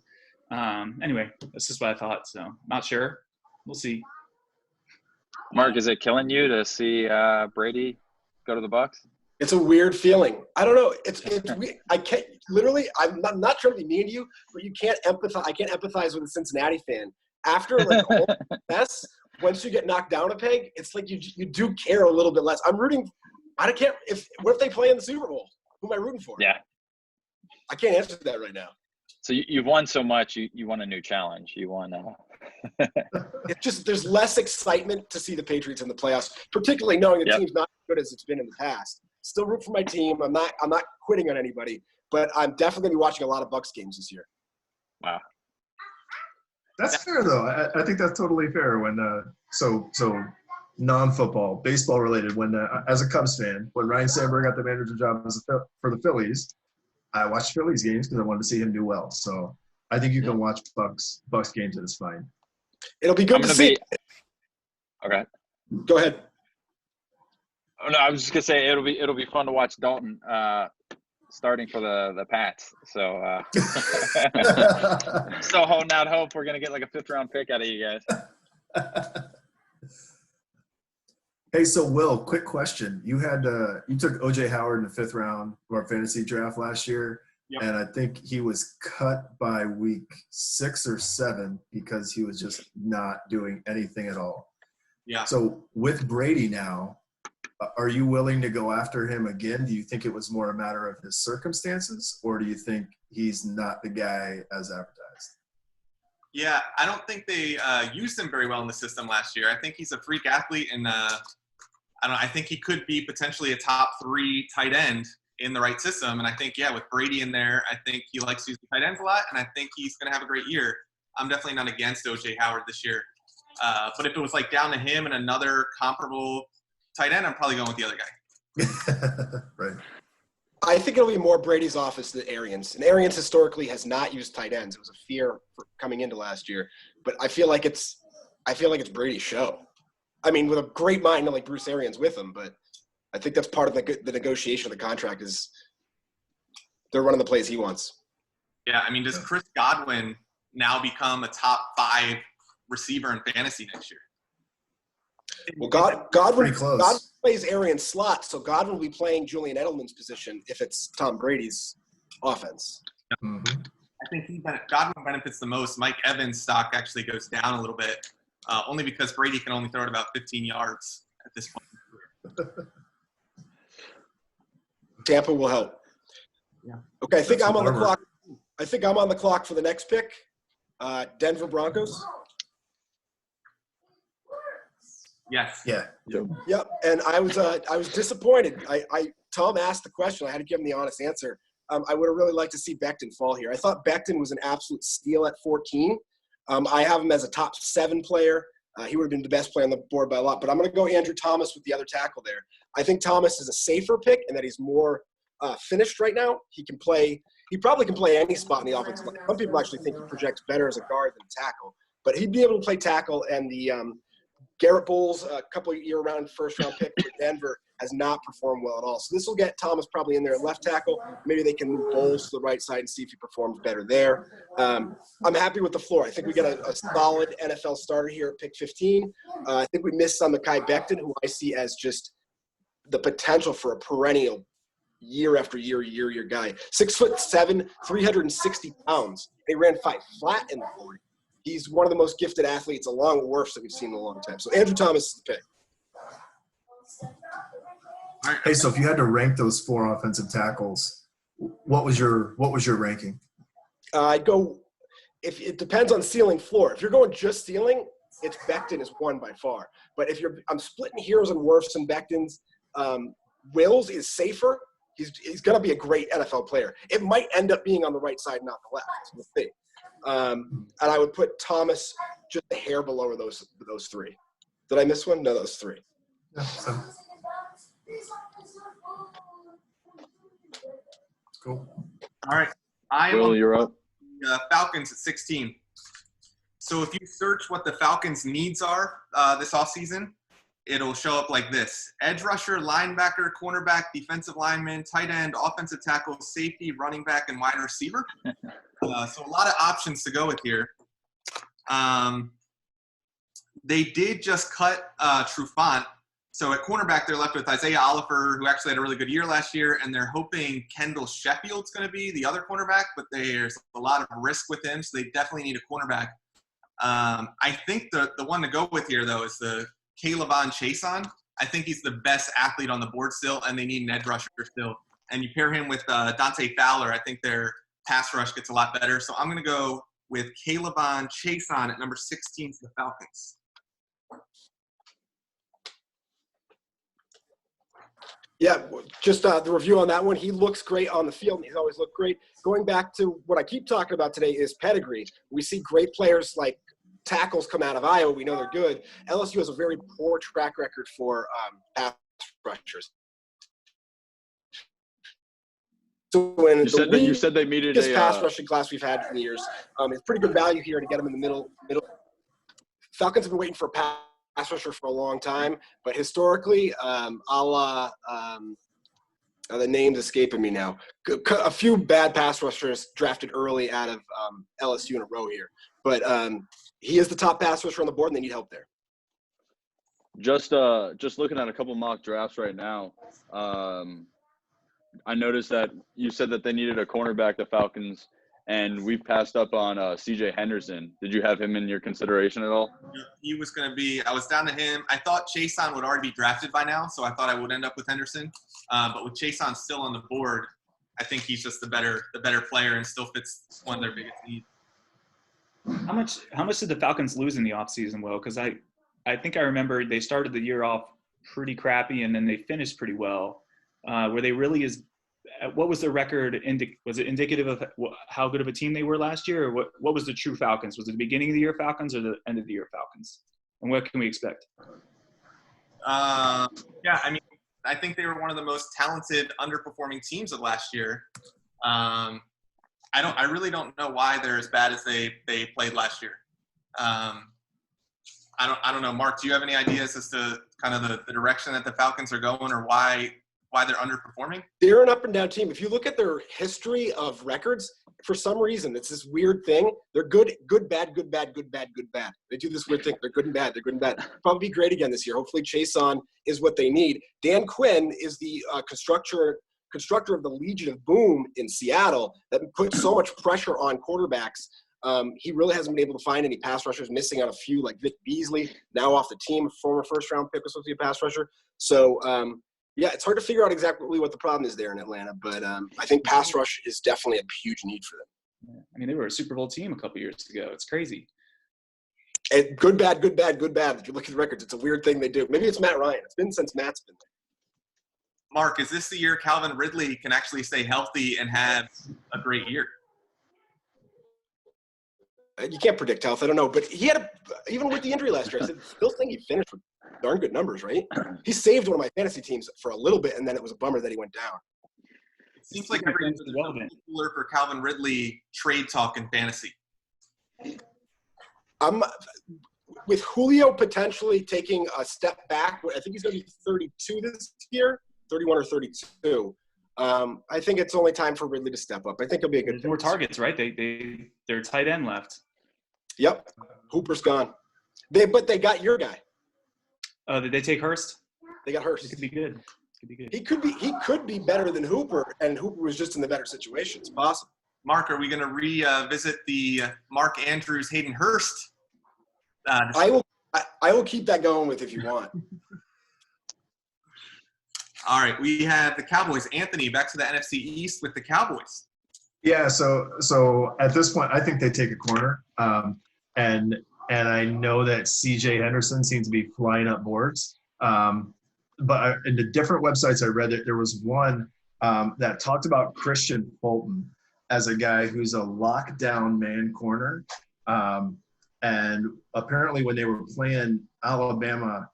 anyway, that's just what I thought. So not sure. We'll see. Mark, is it killing you to see Brady go to the Bucks? It's a weird feeling. I don't know. It's weird. I can't literally. I'm not trying to be mean to you, but you can't empathize. I can't empathize with a Cincinnati fan after like all this. Once you get knocked down a peg, it's like you do care a little bit less. I'm rooting. I can't. What if they play in the Super Bowl? Who am I rooting for? Yeah. I can't answer that right now. So you've won so much. You want a new challenge. You want. It's just there's less excitement to see the Patriots in the playoffs, particularly knowing the team's not as good as it's been in the past. Still root for my team. I'm not quitting on anybody, but I'm definitely gonna be watching a lot of Bucks games this year. Wow. That's fair though. I think that's totally fair. When so non-football, baseball related. When as a Cubs fan, when Ryan Sandberg got the manager job for the Phillies, I watched Phillies games because I wanted to see him do well. So I think you can watch Bucks games and it's fine. It'll be good to see. Okay. Go ahead. Oh, no, I was just gonna say it'll be fun to watch Dalton starting for the Pats. So still holding out hope we're gonna get like a 5th round pick out of you guys. Hey, so Will, quick question. You took O.J. Howard in the 5th round of our fantasy draft last year. Yep. And I think he was cut by week 6 or 7 because he was just not doing anything at all. Yeah. So with Brady now, Are you willing to go after him again? Do you think it was more a matter of his circumstances, or do you think he's not the guy as advertised? Yeah, I don't think they used him very well in the system last year. I think he's a freak athlete, and I think he could be potentially a top 3 tight end in the right system. And I think, yeah, with Brady in there, I think he likes to use the tight ends a lot, and I think he's going to have a great year. I'm definitely not against O.J. Howard this year. But if it was like down to him and another comparable tight end, I'm probably going with the other guy. Right. I think it'll be more Brady's office than Arians. And Arians historically has not used tight ends. It was a fear for coming into last year. But I feel like it's Brady's show. I mean, with a great mind like Bruce Arians with him, but I think that's part of the negotiation of the contract is they're running the plays he wants. Yeah, I mean, does Chris Godwin now become a top 5 receiver in fantasy next year? Well, Godwin plays Arians slot, so Godwin will be playing Julian Edelman's position if it's Tom Brady's offense. Mm-hmm. I think Godwin benefits the most. Mike Evans' stock actually goes down a little bit, only because Brady can only throw it about 15 yards at this point. Tampa will help. Yeah. Okay, I think I'm on the clock. I think I'm on the clock for the next pick. Denver Broncos. Yes. Yeah. Yep. And I was disappointed. Tom asked the question. I had to give him the honest answer. I would have really liked to see Becton fall here. I thought Becton was an absolute steal at 14. I have him as a top 7 player. He would have been the best player on the board by a lot. But I'm going to go Andrew Thomas with the other tackle there. I think Thomas is a safer pick in that he's more finished right now. He probably can play any spot in the offensive line. Some people actually think he projects better as a guard than a tackle. But he'd be able to play tackle, and the Garrett Bowles, a couple of year-round first-round pick for Denver, has not performed well at all. So this will get Thomas probably in there at left tackle. Maybe they can move Bowles to the right side and see if he performs better there. I'm happy with the floor. I think we got a solid NFL starter here at pick 15. I think we missed on Mekhi Becton, who I see as just the potential for a perennial year after year guy. 6'7", 360 pounds. They ran 5 flat in the 40. He's one of the most gifted athletes along with Wirfs that we've seen in a long time. So Andrew Thomas is the pick. Hey, so if you had to rank those 4 offensive tackles, what was your ranking? I'd go – if it depends on ceiling floor. If you're going just ceiling, it's Becton is 1 by far. But if I'm splitting heroes and Wirfs and Bectons. Wills is safer. He's going to be a great NFL player. It might end up being on the right side, not the left. We'll see. And I would put Thomas just a hair below those 3. Did I miss one? No, those 3. Yeah, so. Cool. All right. Will, you're up. Falcons at 16. So if you search what the Falcons' needs are this offseason, it'll show up like this: edge rusher, linebacker, cornerback, defensive lineman, tight end, offensive tackle, safety, running back, and wide receiver. So a lot of options to go with here. They did just cut Trufant. So at cornerback, they're left with Isaiah Oliver, who actually had a really good year last year, and they're hoping Kendall Sheffield's going to be the other cornerback, but there's a lot of risk with him, so they definitely need a cornerback. I think the one to go with here, though, is the Kayvon Chaisson. I think he's the best athlete on the board still, and they need an edge rusher still. And you pair him with Dante Fowler, I think their pass rush gets a lot better. So I'm going to go with Kayvon Chaisson at number 16 for the Falcons. Yeah, just the review on that one. He looks great on the field. He's always looked great. Going back to what I keep talking about today is pedigree. We see great players like tackles come out of Iowa. We know they're good. LSU has a very poor track record for pass rushers. So when you said they needed a pass rushing class we've had for years, it's pretty good value here to get them in the middle. Falcons have been waiting for a pass rusher for a long time, but historically, the name's escaping me now. A few bad pass rushers drafted early out of LSU in a row here, but he is the top pass rusher on the board, and they need help there. Just looking at a couple mock drafts right now, I noticed that you said that they needed a cornerback, the Falcons, and we've passed up on C.J. Henderson. Did you have him in your consideration at all? He was going to be – I was down to him. I thought Chason would already be drafted by now, so I thought I would end up with Henderson. But with Chason still on the board, I think he's just the better player and still fits one of their biggest needs. How much did the Falcons lose in the offseason, Will? Because I think I remember they started the year off pretty crappy, and then they finished pretty well. Were they really as – what was their record? Was it indicative of how good of a team they were last year, or what was the true Falcons? Was it the beginning of the year Falcons or the end of the year Falcons? And what can we expect? Yeah, I mean, I think they were one of the most talented underperforming teams of last year. I really don't know why they're as bad as they played last year. I don't know. Mark, do you have any ideas as to kind of the direction that the Falcons are going, or why they're underperforming? They're an up and down team. If you look at their history of records, for some reason, it's this weird thing. They're good, bad, good, bad, good, bad, good, bad. They do this weird thing. They're good and bad. They're good and bad. Probably be great again this year. Hopefully Chason is what they need. Dan Quinn is the constructor of the Legion of Boom in Seattle that puts so much pressure on quarterbacks. He really hasn't been able to find any pass rushers, missing on a few like Vic Beasley, now off the team, former first-round pick was supposed to be a pass rusher. So, yeah, it's hard to figure out exactly what the problem is there in Atlanta, but I think pass rush is definitely a huge need for them. I mean, they were a Super Bowl team a couple years ago. It's crazy. And good, bad, good, bad, good, bad. If you look at the records, it's a weird thing they do. Maybe it's Matt Ryan. It's been since Matt's been there. Mark, is this the year Calvin Ridley can actually stay healthy and have a great year? You can't predict health. I don't know. But he had even with the injury last year, I still think he finished with darn good numbers, right? He saved one of my fantasy teams for a little bit, and then it was a bummer that he went down. It seems like everyone's cooler for Calvin Ridley trade talk in fantasy. With Julio potentially taking a step back, I think he's going to be 32 this year, 31 or 32. I think it's only time for Ridley to step up. I think he'll be a good. More targets, right? Their tight end left. Yep, Hooper's gone. But they got your guy. Did they take Hurst? They got Hurst. It could be good. He could be better than Hooper, and Hooper was just in the better situation. It's possible. Mark, are we going to revisit the Mark Andrews Hayden Hurst? I will keep that going with if you want. All right, we have the Cowboys. Anthony, back to the NFC East with the Cowboys. Yeah, so at this point, I think they take a corner, and I know that C.J. Henderson seems to be flying up boards. But in the different websites I read, there was one that talked about Christian Fulton as a guy who's a lockdown man corner. And apparently when they were playing Alabama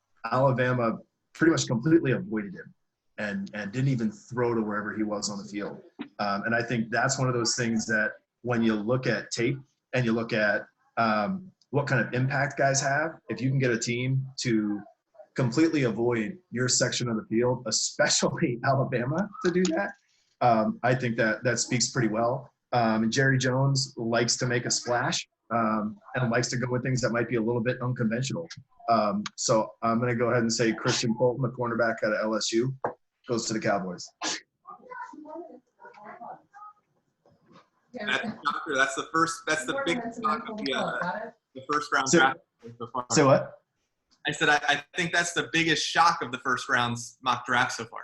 pretty much completely avoided him and didn't even throw to wherever he was on the field. And I think that's one of those things that when you look at tape and you look at what kind of impact guys have, if you can get a team to completely avoid your section of the field, especially Alabama, to do that, I think that speaks pretty well. And Jerry Jones likes to make a splash and likes to go with things that might be a little bit unconventional. So I'm going to go ahead and say Christian Fulton, the cornerback out of LSU, goes to the Cowboys. That's the first. That's the big shock of the first round draft so far. Say what? I said I think that's the biggest shock of the first round's mock draft so far.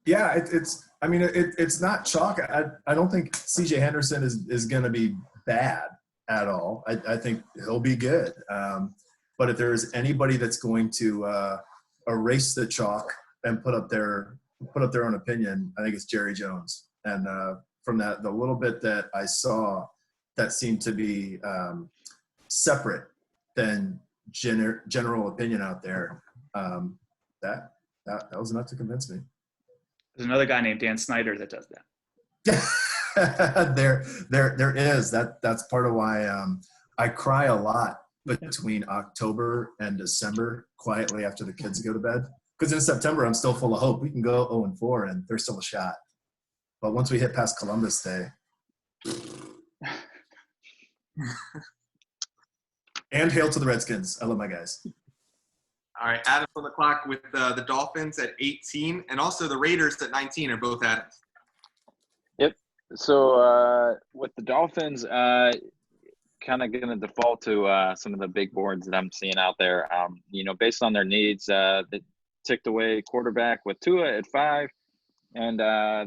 Yeah, it's not chalk. I don't think C.J. Henderson is going to be bad at all. I think he'll be good. But if there is anybody that's going to erase the chalk and put up their own opinion, I think it's Jerry Jones. And from the little bit that I saw, that seemed to be separate than general opinion out there. That was enough to convince me. There's another guy named Dan Snyder that does that. there is. That's part of why I cry a lot between October and December, quietly after the kids go to bed. Because in September, I'm still full of hope. We can go 0-4, and there's still a shot. But once we hit past Columbus Day, and hail to the Redskins. I love my guys. All right, Adam's on the clock with the Dolphins at 18, and also the Raiders at 19 are both Adams. Yep. So with the Dolphins, kind of going to default to some of the big boards that I'm seeing out there. Based on their needs, they ticked away quarterback with Tua at 5, and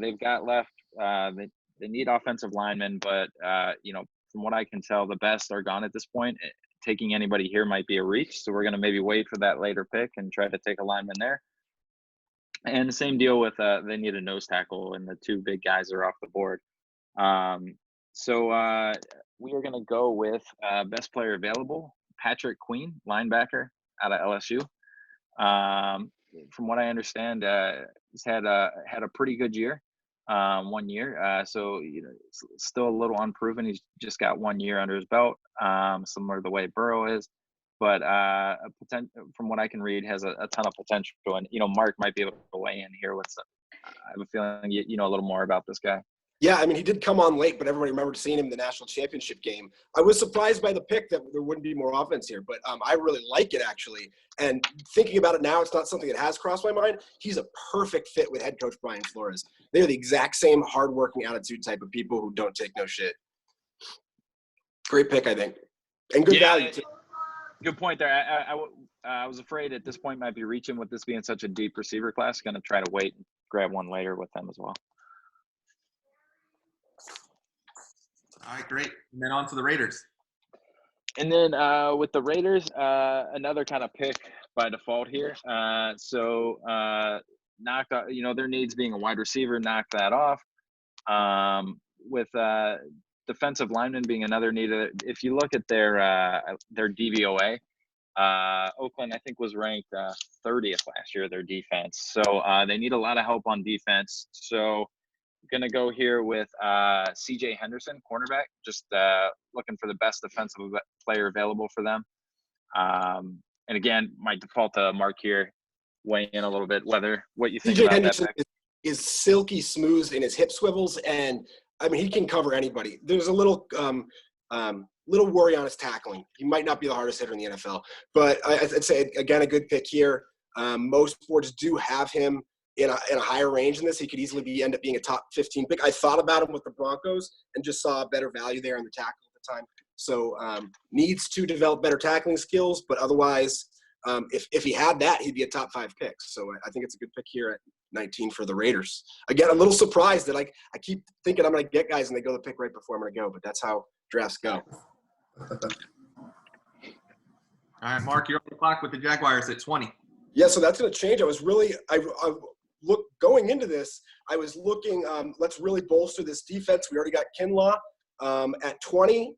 they've got left. They need offensive linemen, but from what I can tell, the best are gone at this point. Taking anybody here might be a reach, so we're going to maybe wait for that later pick and try to take a lineman there. And the same deal with they need a nose tackle, and the 2 big guys are off the board. So we are going to go with best player available, Patrick Queen, linebacker out of LSU. From what I understand, he's had a pretty good year, 1 year. So still a little unproven. He's just got 1 year under his belt, similar to the way Burrow is. But from what I can read, has a ton of potential. And Mark might be able to weigh in here with some. I have a feeling you know a little more about this guy. Yeah, I mean, he did come on late, but everybody remembered seeing him in the national championship game. I was surprised by the pick that there wouldn't be more offense here, but I really like it, actually. And thinking about it now, it's not something that has crossed my mind. He's a perfect fit with head coach Brian Flores. They're the exact same hardworking attitude type of people who don't take no shit. Great pick, I think. And good value, too. Good point there. I was afraid at this point might be reaching with this being such a deep receiver class. Going to try to wait and grab one later with them as well. All right, great. And then on to the Raiders. And then with the Raiders, another kind of pick by default here. Knocked out, their needs being a wide receiver, knocked that off. With defensive lineman being another need. If you look at their DVOA, Oakland, I think, was ranked 30th last year, their defense. So they need a lot of help on defense. So going to go here with CJ Henderson, cornerback, just looking for the best defensive player available for them. And again, my default to Mark here, weigh in a little bit, what you think CJ about Henderson that. is silky smooth in his hip swivels, and I mean, he can cover anybody. There's a little worry on his tackling. He might not be the hardest hitter in the NFL, but I'd say, again, a good pick here. Most boards do have him in a higher range than this. He could easily end up being a top 15 pick. I thought about him with the Broncos and just saw a better value there in the tackle at the time. So needs to develop better tackling skills, but otherwise, if he had that, he'd be a top 5 pick. So I think it's a good pick here at 19 for the Raiders. Again, a little surprised that I keep thinking I'm going to get guys and they go the pick right before I'm going to go, but that's how drafts go. All right, Mark, you're on the clock with the Jaguars at 20. Yeah, so that's going to change. Going into this, I was looking, let's really bolster this defense. We already got Kinlaw at 20.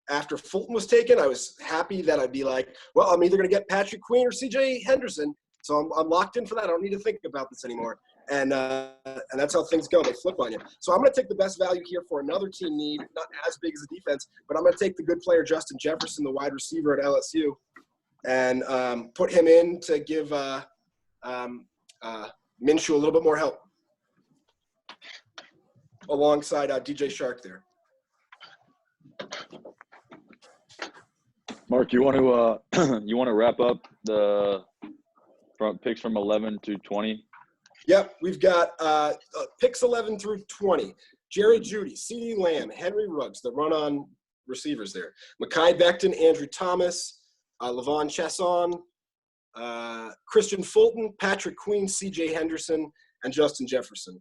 After Fulton was taken, I was happy that I'd be like, well, I'm either going to get Patrick Queen or CJ Henderson. So I'm locked in for that. I don't need to think about this anymore. And that's how things go. They flip on you. So I'm going to take the best value here for another team need, not as big as the defense, but I'm going to take the good player Justin Jefferson, the wide receiver at LSU, and put him in to give Minshew a little bit more help alongside DJ Shark there. Mark, you want to wrap up the picks from 11 to 20? Yep, we've got picks 11 through 20. Jerry Jeudy, CeeDee Lamb, Henry Ruggs, the run-on receivers there. Mekhi Becton, Andrew Thomas, Levon Chesson, Christian Fulton, Patrick Queen, CJ Henderson, and Justin Jefferson.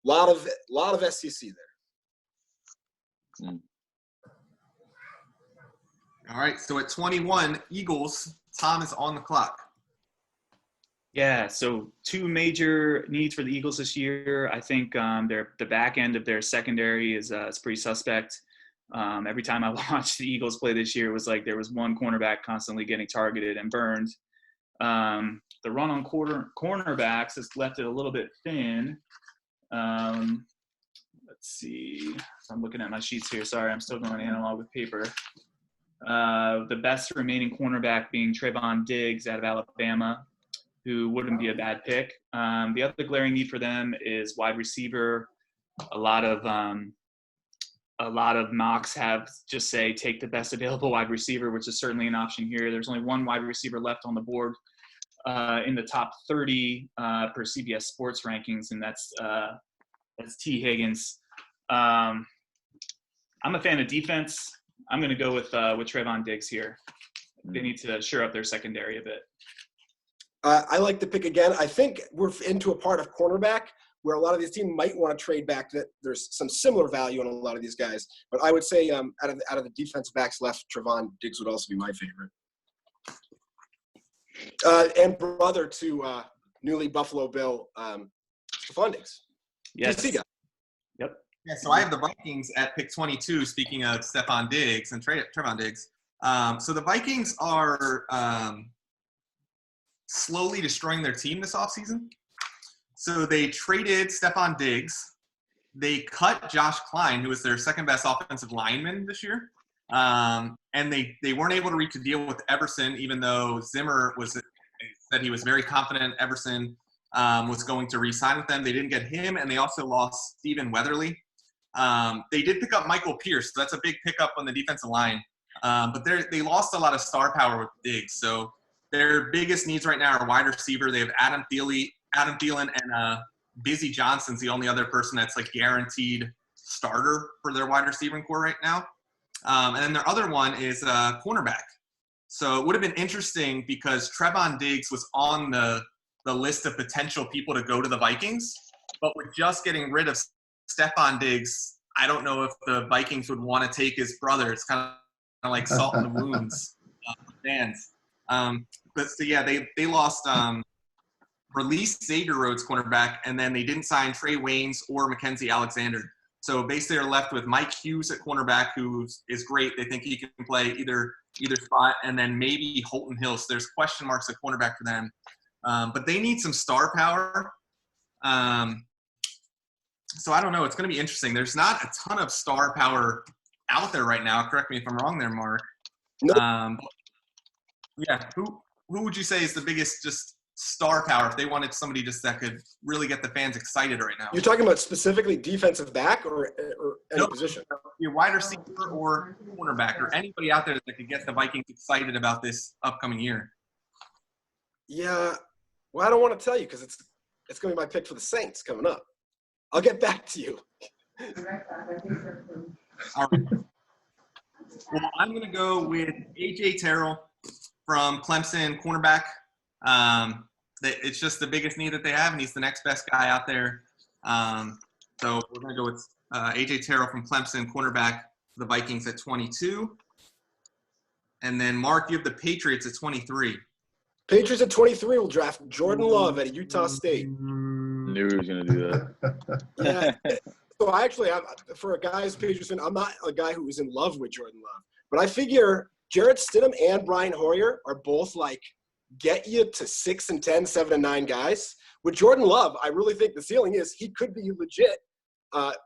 Lot of SEC there. All right, so at 21, Eagles, Tom is on the clock. Yeah, so 2 major needs for the Eagles this year. I think the back end of their secondary is pretty suspect. Every time I watched the Eagles play this year, it was like there was one cornerback constantly getting targeted and burned. The run on cornerbacks has left it a little bit thin. Let's see. I'm looking at my sheets here. Sorry, I'm still going analog with paper. The best remaining cornerback being Trayvon Diggs out of Alabama, who wouldn't be a bad pick. The other glaring need for them is wide receiver. A lot of mocks have just say take the best available wide receiver, which is certainly an option here. There's only one wide receiver left on the board in the top 30 per CBS Sports rankings, and that's T. Higgins. I'm a fan of defense. I'm going to go with Trevon Diggs here. They need to shore up their secondary a bit. I like to pick again. I think we're into a part of cornerback where a lot of these teams might want to trade back. That there's some similar value in a lot of these guys, but I would say out of the defensive backs left, Trevon Diggs would also be my favorite. And brother to newly Buffalo Bill, Stephon Diggs. Yes. DC guy. Yep. Yeah, so I have the Vikings at pick 22, speaking of Stephon Diggs and Trevon Diggs. So the Vikings are slowly destroying their team this offseason. So they traded Stephon Diggs. They cut Josh Klein, who was their second best offensive lineman this year. And they weren't able to reach a deal with Everson, even though Zimmer said he was very confident Everson was going to re-sign with them. They didn't get him, and they also lost Stephen Weatherly. They did pick up Michael Pierce, so that's a big pickup on the defensive line. But they lost a lot of star power with Diggs. So their biggest needs right now are wide receiver. They have Adam Thielen, and Busy Johnson's the only other person that's like guaranteed starter for their wide receiving core right now. And then their other one is cornerback. So it would have been interesting because Trevon Diggs was on the list of potential people to go to the Vikings, but with just getting rid of Stephon Diggs, I don't know if the Vikings would want to take his brother. It's kind of like salt in the wounds for fans. But so yeah, they lost released Xavier Rhodes cornerback, and then they didn't sign Trey Waynes or Mackenzie Alexander. So basically they're left with Mike Hughes at cornerback, who is great. They think he can play either spot, and then maybe Holton Hill. So there's question marks at cornerback for them. But they need some star power. So I don't know. It's going to be interesting. There's not a ton of star power out there right now. Correct me if I'm wrong there, Mark. No. Yeah. Who would you say is the biggest just star power if they wanted somebody just that could really get the fans excited right now? You're talking about specifically defensive back or any position? Your wide receiver or cornerback or anybody out there that could get the Vikings excited about this upcoming year. Yeah. Well, I don't want to tell you because it's going to be my pick for the Saints coming up. I'll get back to you. All right. Well, I'm going to go with A.J. Terrell from Clemson, cornerback. It's just the biggest need that they have, and he's the next best guy out there. So we're going to go with A.J. Terrell from Clemson, cornerback, the Vikings at 22. And then, Mark, you have the Patriots at 23. Patriots at 23 will draft Jordan Love at Utah State. Knew he was going to do that. Yeah. So I actually, for a guy who's Patriots fan, I'm not a guy who is in love with Jordan Love. But I figure Jarrett Stidham and Brian Hoyer are both like get you to 6 and 10, 7 and 9 guys. With Jordan Love, I really think the ceiling is he could be legit.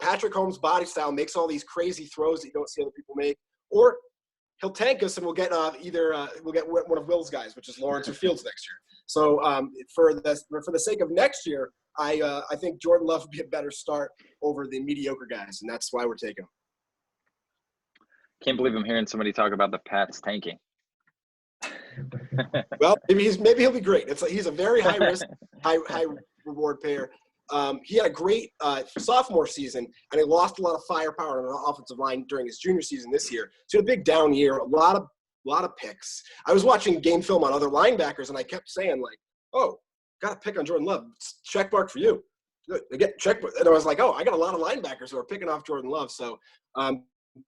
Patrick Holmes' body style makes all these crazy throws that you don't see other people make. Or he'll tank us and we'll get we'll get one of Will's guys, which is Lawrence or Fields next year. So for the sake of next year, I think Jordan Love would be a better start over the mediocre guys, and that's why we're taking him. Can't believe I'm hearing somebody talk about the Pats tanking. Well, maybe he'll be great. He's a very high risk, high reward player. He had a great sophomore season, and he lost a lot of firepower on the offensive line during his junior season this year. So he had a big down year, a lot of picks. I was watching game film on other linebackers, and I kept saying like, "Oh, got a pick on Jordan Love. Check mark for you." Again, check. And I was like, "Oh, I got a lot of linebackers who are picking off Jordan Love." So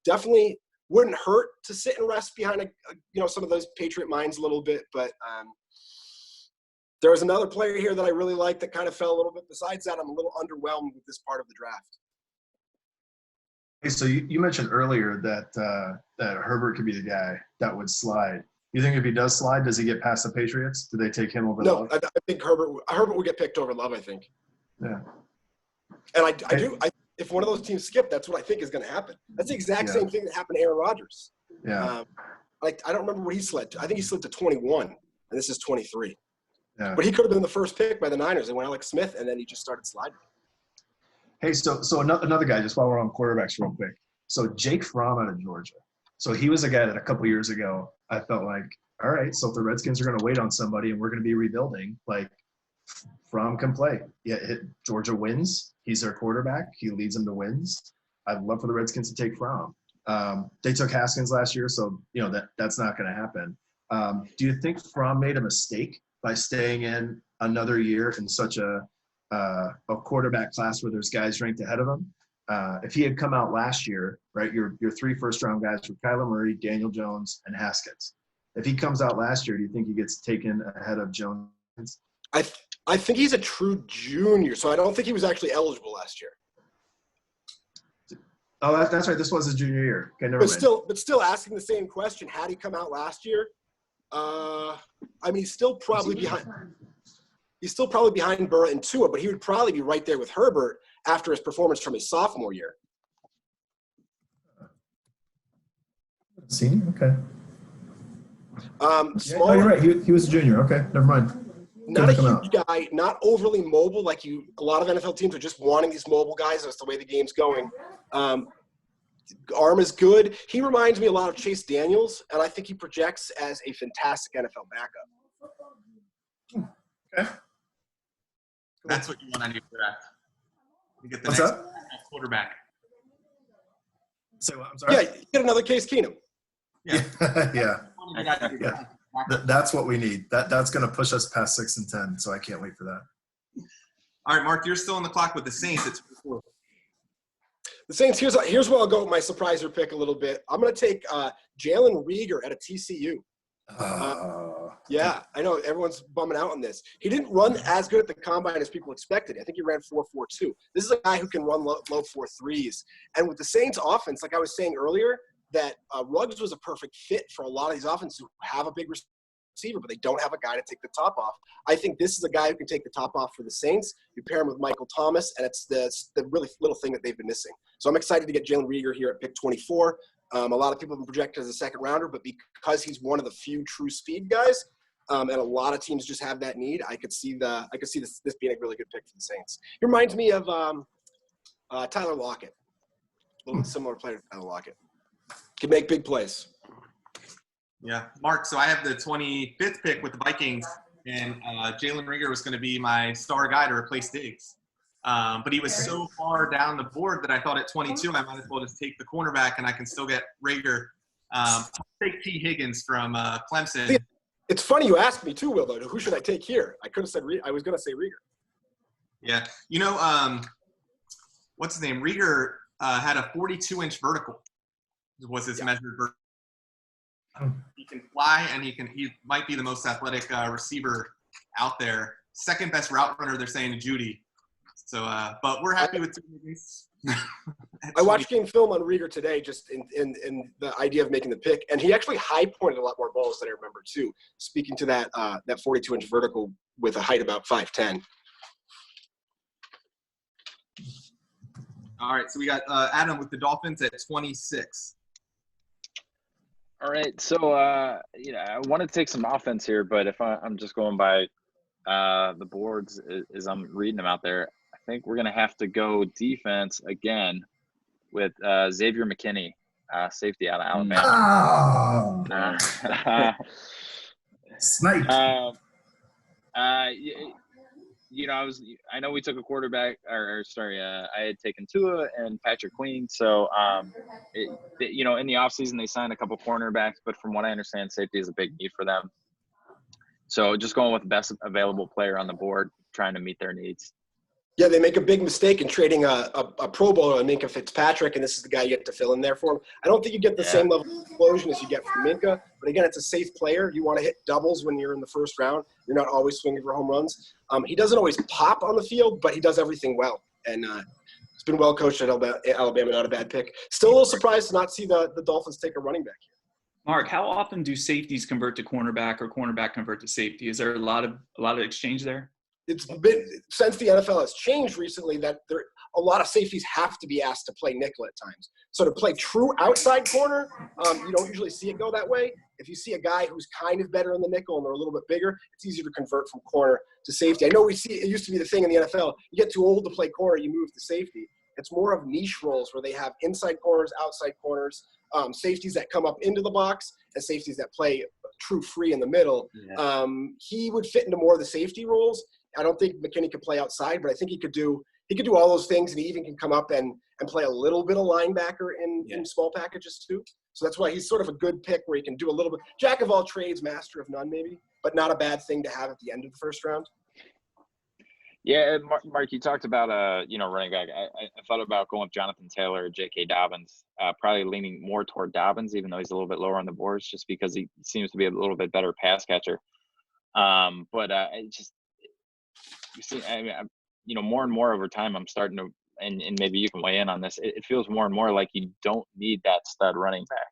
definitely wouldn't hurt to sit and rest behind some of those Patriot minds a little bit, but. There was another player here that I really liked that kind of fell a little bit. Besides that, I'm a little underwhelmed with this part of the draft. Hey, so you mentioned earlier that Herbert could be the guy that would slide. You think if he does slide, does he get past the Patriots? Do they take him over Love? No, I think Herbert would get picked over Love, I think. Yeah. And I do. If one of those teams skip, that's what I think is going to happen. That's the exact same thing that happened to Aaron Rodgers. Yeah. I don't remember what he slid to. I think he slid to 21, and this is 23. Yeah. But he could have been the first pick by the Niners. They went Alex Smith, and then he just started sliding. Hey, so another guy, just while we're on quarterbacks real quick. So Jake Fromm out of Georgia. So he was a guy that a couple years ago I felt like, all right, so if the Redskins are going to wait on somebody and we're going to be rebuilding, like Fromm can play. Yeah, Georgia wins. He's their quarterback. He leads them to wins. I'd love for the Redskins to take Fromm. They took Haskins last year, so that's not going to happen. Do you think Fromm made a mistake by staying in another year in such a quarterback class where there's guys ranked ahead of him? If he had come out last year, right, your 3 first-round guys were Kyler Murray, Daniel Jones, and Haskins. If he comes out last year, do you think he gets taken ahead of Jones? I think he's a true junior, so I don't think he was actually eligible last year. Oh, that's right. This was his junior year. Okay, never mind. But still asking the same question, had he come out last year? I mean, he's still probably behind. He's still probably behind Burrow and Tua, but he would probably be right there with Herbert after his performance from his sophomore year. Senior? Okay. Small, you're right. He was a junior. Okay, never mind. Not a huge guy, not overly mobile like a lot of NFL teams are just wanting these mobile guys. That's the way the game's going. Arm is good. He reminds me a lot of Chase Daniels, and I think he projects as a fantastic NFL backup. Okay. That's what you want on your draft. You get the What's next that? quarterback. Say what? I'm sorry. Yeah, you get another Case Keenum. Yeah. Yeah. That's what we need. That's going to push us past 6 and 10. So I can't wait for that. All right, Mark, you're still on the clock with the Saints. It's 4. The Saints. Here's where I'll go with my surpriser pick a little bit. I'm going to take Jalen Reagor at a TCU. Yeah, I know everyone's bumming out on this. He didn't run as good at the combine as people expected. I think he ran 4.42. This is a guy who can run low 4.3s. And with the Saints offense, like I was saying earlier, that Ruggs was a perfect fit for a lot of these offenses who have a big receiver, but they don't have a guy to take the top off. I think this is a guy who can take the top off for the Saints. You pair him with Michael Thomas, and it's the really little thing that they've been missing. So I'm excited to get Jalen Reagor here at pick 24. A lot of people have been projected as a second rounder, but because he's one of the few true speed guys, and a lot of teams just have that need, I could see this being a really good pick for the Saints. He reminds me of Tyler Lockett, a little bit similar player to Tyler Lockett. Can make big plays. Yeah, Mark. So I have the 25th pick with the Vikings, and Jalen Reagor was going to be my star guy to replace Diggs. But he was so far down the board that I thought at 22 I might as well just take the cornerback, and I can still get Reagor. I'll take T. Higgins from Clemson. It's funny you asked me too, Will. Though, who should I take here? I could have said I was going to say Reagor. Yeah, what's his name? Reagor had a 42-inch vertical. Was his measured vertical. He can fly, and he might be the most athletic receiver out there. Second best route runner, they're saying, to Judy. So, but we're happy with T. Higgins. I watched game film on Reagor today, just in the idea of making the pick, and he actually high pointed a lot more balls than I remember too. Speaking to that 42-inch vertical with a height about 5'10". All right, so we got Adam with the Dolphins at 26. All right, so I want to take some offense here, but if I'm just going by the boards as I'm reading them out there, I think we're gonna have to go defense again with Xavier McKinney, safety out of Alabama. Oh, snipe. I know we took a quarterback, I had taken Tua and Patrick Queen. So, in the offseason, they signed a couple cornerbacks, but from what I understand, safety is a big need for them. So just going with the best available player on the board, trying to meet their needs. Yeah, they make a big mistake in trading a Pro Bowler on Minkah Fitzpatrick, and this is the guy you get to fill in there for him. I don't think you get the same level of explosion as you get from Minkah, but again, it's a safe player. You want to hit doubles when you're in the first round. You're not always swinging for home runs. He doesn't always pop on the field, but he does everything well. And it's been well coached at Alabama, not a bad pick. Still a little surprised to not see the Dolphins take a running back here. Mark, how often do safeties convert to cornerback or cornerback convert to safety? Is there a lot of exchange there? It's been since the NFL has changed recently that a lot of safeties have to be asked to play nickel at times. So to play true outside corner, you don't usually see it go that way. If you see a guy who's kind of better in the nickel and they're a little bit bigger, it's easier to convert from corner to safety. I know it used to be the thing in the NFL. You get too old to play corner, you move to safety. It's more of niche roles where they have inside corners, outside corners, safeties that come up into the box, and safeties that play true free in the middle. Yeah. He would fit into more of the safety roles. I don't think McKinney could play outside, but I think he could do he could do all those things, and he even can come up and play a little bit of linebacker in small packages too. So that's why he's sort of a good pick where he can do a little bit, jack of all trades, master of none maybe, but not a bad thing to have at the end of the first round. Yeah, Mark, you talked about running back. I thought about going with Jonathan Taylor or J.K. Dobbins. Probably leaning more toward Dobbins, even though he's a little bit lower on the boards, just because he seems to be a little bit better pass catcher. More and more over time, I'm starting to, and maybe you can weigh in on this. It feels more and more like you don't need that stud running back.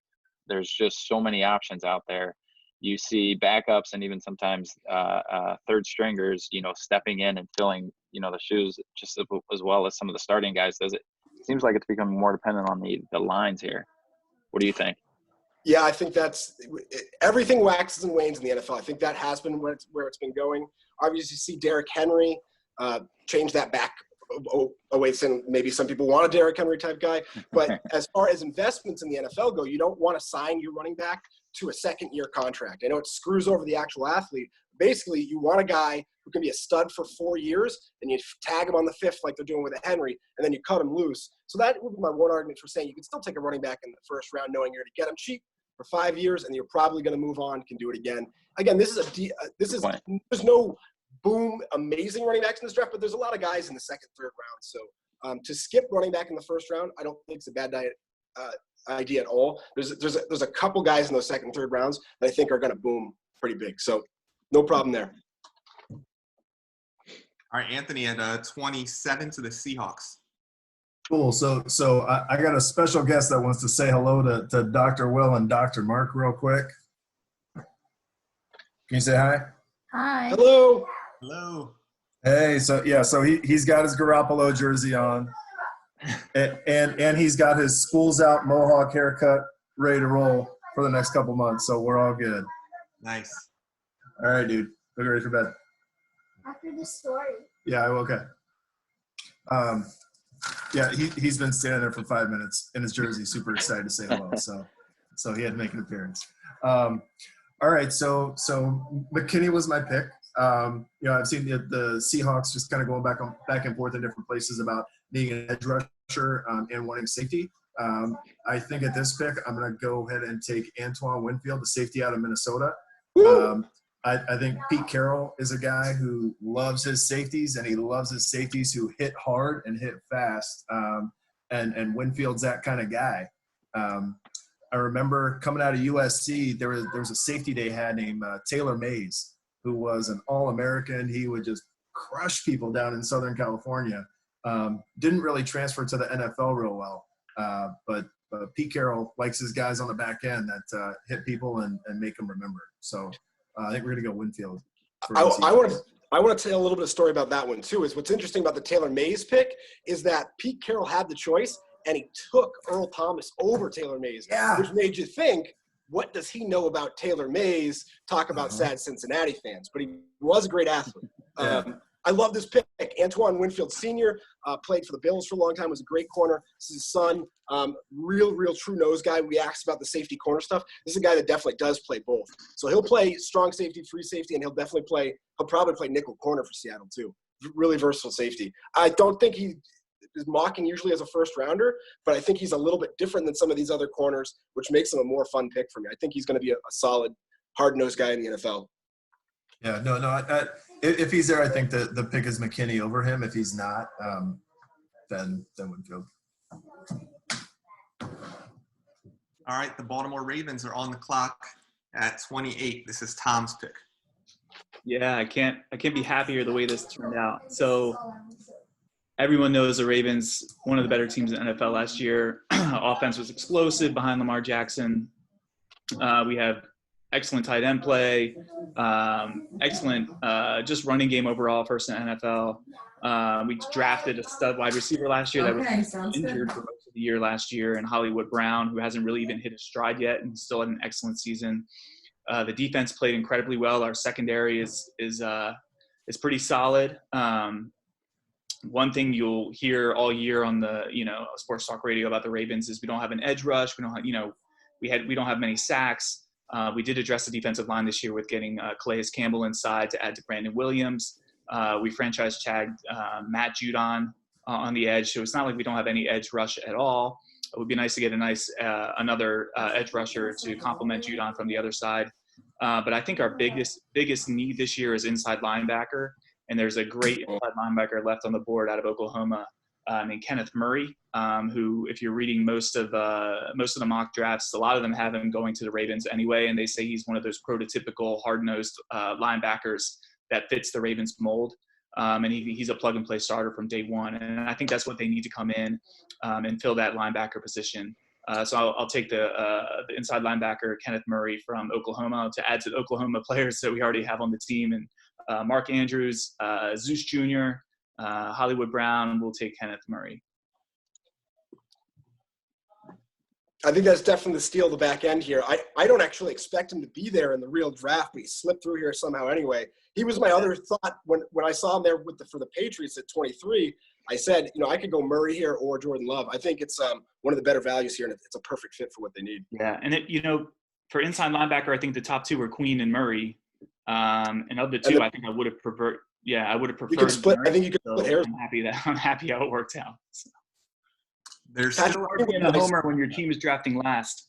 There's just so many options out there. You see backups and even sometimes third stringers, stepping in and filling, the shoes just as well as some of the starting guys. It seems like it's becoming more dependent on the lines here. What do you think? Yeah, I think everything waxes and wanes in the NFL. I think that has been where it's been going. Obviously, you see Derrick Henry change that back away. Maybe some people want a Derrick Henry type guy, but as far as investments in the NFL go, you don't want to sign your running back to a second-year contract. I know it screws over the actual athlete. Basically, you want a guy who can be a stud for 4 years, and you tag him on the fifth like they're doing with a Henry, and then you cut him loose. So that would be my one argument for saying you can still take a running back in the first round knowing you're going to get him cheap for 5 years, and you're probably going to move on, can do it again. Again, there's no boom, amazing running backs in this draft, but there's a lot of guys in the second, third round. So to skip running back in the first round, I don't think it's a bad idea at all. There's a couple guys in those second, third rounds that I think are going to boom pretty big. So no problem there. All right, Anthony at 27 to the Seahawks. Cool. So I got a special guest that wants to say hello to Dr. Will and Dr. Mark real quick. Can you say hi? Hi. Hello. Hello. Hey, so he's got his Garoppolo jersey on, and he's got his schools out mohawk haircut ready to roll for the next couple months. So we're all good. Nice. All right, dude. Look ready for bed. After the story. Yeah, okay. Yeah, he's been standing there for 5 minutes in his jersey, super excited to say hello. So he had to make an appearance. All right, so McKinney was my pick. I've seen the Seahawks just kind of going back and forth in different places about needing an edge rusher and wanting safety. I think at this pick, I'm going to go ahead and take Antoine Winfield, the safety out of Minnesota. I think Pete Carroll is a guy who loves his safeties, and he loves his safeties who hit hard and hit fast. And Winfield's that kind of guy. I remember coming out of USC, there was a safety they had named Taylor Mays, who was an All-American. He would just crush people down in Southern California. Didn't really transfer to the NFL real well, but Pete Carroll likes his guys on the back end that hit people and make them remember. So I think we're going to go Winfield. I want to tell a little bit of story about that one too. Is what's interesting about the Taylor Mays pick is that Pete Carroll had the choice and he took Earl Thomas over Taylor Mays, which made you think, what does he know about Taylor Mays? Talk about sad Cincinnati fans, but he was a great athlete. I love this pick. Antoine Winfield Sr. Played for the Bills for a long time, was a great corner. This is his son, real true nose guy. We asked about the safety corner stuff. This is a guy that definitely does play both. So he'll play strong safety, free safety, and he'll probably play nickel corner for Seattle too. Really versatile safety. I don't think he is mocking usually as a first rounder, but I think he's a little bit different than some of these other corners, which makes him a more fun pick for me. I think he's going to be a solid, hard-nosed guy in the NFL. Yeah, no. If he's there, I think the pick is McKinney over him. If he's not, then Winfield. All right, the Baltimore Ravens are on the clock at 28. This is Tom's pick. Yeah, I can't be happier the way this turned out. So everyone knows the Ravens, one of the better teams in the NFL last year. Offense was explosive behind Lamar Jackson. We have excellent tight end play, excellent just running game overall, first in the NFL. We drafted a stud wide receiver last year that was injured for most of the year last year, and Hollywood Brown, who hasn't really even hit his stride yet and still had an excellent season. The defense played incredibly well. Our secondary is pretty solid. One thing you'll hear all year on the sports talk radio about the Ravens is we don't have an edge rush. We don't have we don't have many sacks. We did address the defensive line this year with getting Calais Campbell inside to add to Brandon Williams. We franchise tagged Matt Judon on the edge. So it's not like we don't have any edge rush at all. It would be nice to get another edge rusher to complement Judon from the other side. But I think our biggest need this year is inside linebacker. And there's a great inside linebacker left on the board out of Oklahoma named Kenneth Murray, who, if you're reading most of the mock drafts, a lot of them have him going to the Ravens anyway. And they say he's one of those prototypical hard-nosed linebackers that fits the Ravens mold. And he's a plug-and-play starter from day one. And I think that's what they need to come in and fill that linebacker position. So I'll take the inside linebacker, Kenneth Murray from Oklahoma, to add to the Oklahoma players that we already have on the team. And Mark Andrews, Zeus Jr., Hollywood Brown will take Kenneth Murray. I think that's definitely the steal of the back end here. I don't actually expect him to be there in the real draft, but he slipped through here somehow anyway. He was my other thought when I saw him there for the Patriots at 23. I said, I could go Murray here or Jordan Love. I think it's one of the better values here, and it's a perfect fit for what they need. Yeah, and for inside linebacker, I think the top two were Queen and Murray. And of the two, I think I would have preferred. Yeah, I would have preferred. You could split. Murray, I think you could split hairs. I'm happy how it worked out. So. There's It's hard being a homer when your team is drafting last.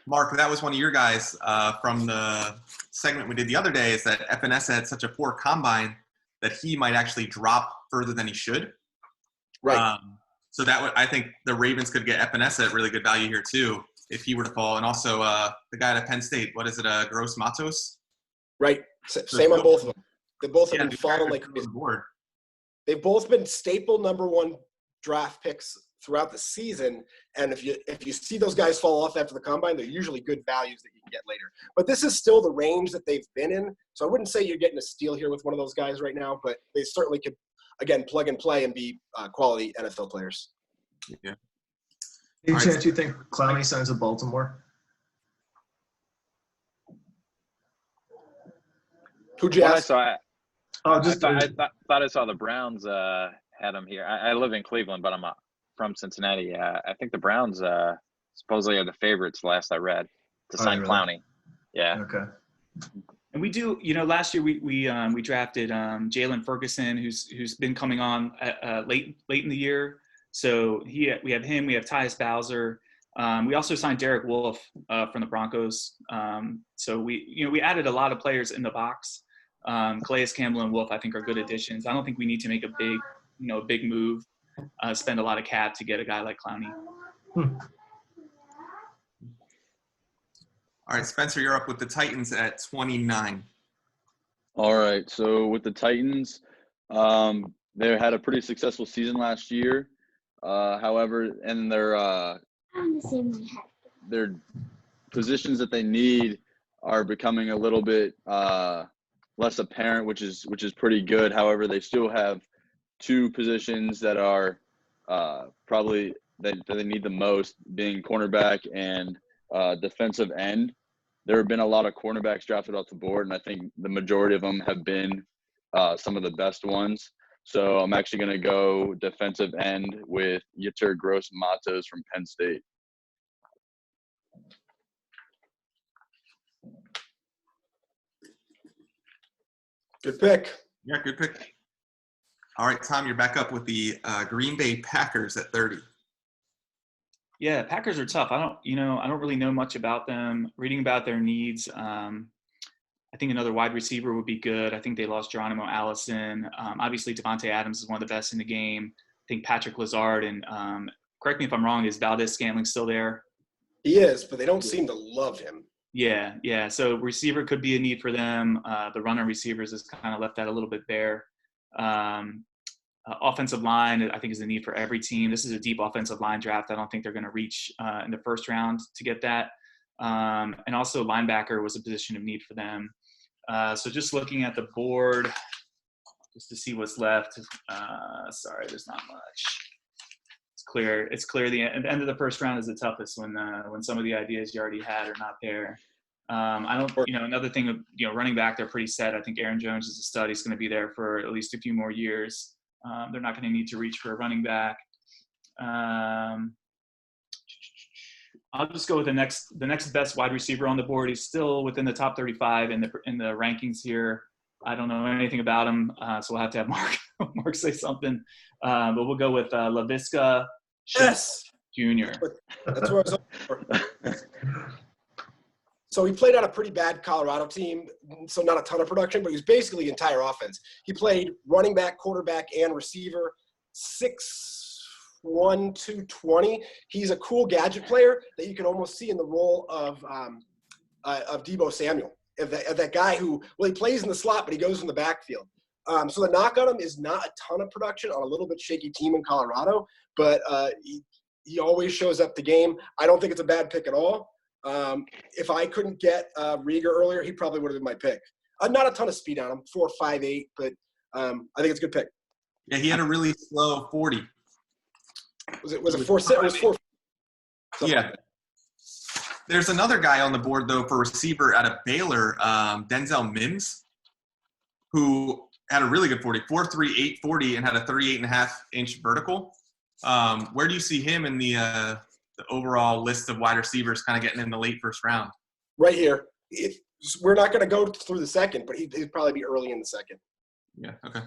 Mark, that was one of your guys from the segment we did the other day, is that FNS had such a poor combine that he might actually drop further than he should. Right. So I think the Ravens could get FNS at really good value here too, if he were to fall. And also the guy at Penn State, what is it, Gross Matos? Right. Same on both of them. They both have been falling like crazy. They've both been staple number one draft picks throughout the season, and if you see those guys fall off after the combine, they're usually good values that you can get later. But this is still the range that they've been in, so I wouldn't say you're getting a steal here with one of those guys right now, but they certainly could, again, plug and play and be quality NFL players. Yeah. Any chance you think Clowney signs with Baltimore? Who'd you ask? I thought I saw the Browns had him here. I live in Cleveland, but I'm from Cincinnati. I think the Browns supposedly are the favorites, last I read, to sign really? Clowney. Yeah. Okay. And we do, last year we drafted Jalen Ferguson, who's been coming on late in the year. So we have him. We have Tyus Bowser. We also signed Derek Wolfe from the Broncos. So we added a lot of players in the box. Calais Campbell and Wolf, I think, are good additions. I don't think we need to make a big move, spend a lot of cap to get a guy like Clowney. All right, Spencer, you're up with the Titans at 29. All right, so with the Titans, they had a pretty successful season last year. However, and their positions that they need are becoming a little bit less apparent, which is pretty good. However, they still have two positions that are probably that they need the most, being cornerback and defensive end. There have been a lot of cornerbacks drafted off the board, and I think the majority of them have been some of the best ones. So I'm actually going to go defensive end with Yetur Gross-Matos from Penn State. Good pick. Yeah, good pick. All right, Tom, you're back up with the Green Bay Packers at 30. Yeah, Packers are tough. I don't really know much about them. Reading about their needs, I think another wide receiver would be good. I think they lost Geronimo Allison. Obviously, Devontae Adams is one of the best in the game. I think Patrick Lazard and correct me if I'm wrong, is Valdez-Scantling still there? He is, but they don't seem to love him. Yeah. So receiver could be a need for them. The runner receivers has kind of left that a little bit bare. Offensive line, I think, is a need for every team. This is a deep offensive line draft. I don't think they're going to reach in the first round to get that. And also linebacker was a position of need for them. So just looking at the board, just to see what's left. Sorry, there's not much. It's clear the end of the first round is the toughest when some of the ideas you already had are not there. Another thing, running back, they're pretty set. I think Aaron Jones is a stud. He's going to be there for at least a few more years. They're not going to need to reach for a running back. I'll just go with the next best wide receiver on the board. He's still within the top 35 in the rankings here. I don't know anything about him, so we'll have to have Mark Mark say something. But we'll go with Laviska Yes. Jr. That's where I was hoping for. So he played on a pretty bad Colorado team, so not a ton of production, but he was basically the entire offense. He played running back, quarterback, and receiver, 6'1", 220. He's a cool gadget player that you can almost see in the role of Deebo Samuel, of that guy who, well, he plays in the slot, but he goes in the backfield. So the knock on him is not a ton of production on a little bit shaky team in Colorado, but he always shows up to game. I don't think it's a bad pick at all. If I couldn't get Rieger earlier, he probably would have been my pick. Not a ton of speed on him, 4.58, but I think it's a good pick. Yeah, he had a really slow 40. Was it 4.6? It was 4. Yeah. There's another guy on the board, though, for receiver out of Baylor, Denzel Mims, who had a really good 40, 4.3, 840, and had a 38.5-inch vertical. Where do you see him in the overall list of wide receivers kind of getting in the late first round? Right here. We're not going to go through the second, but he'd probably be early in the second. Yeah, okay.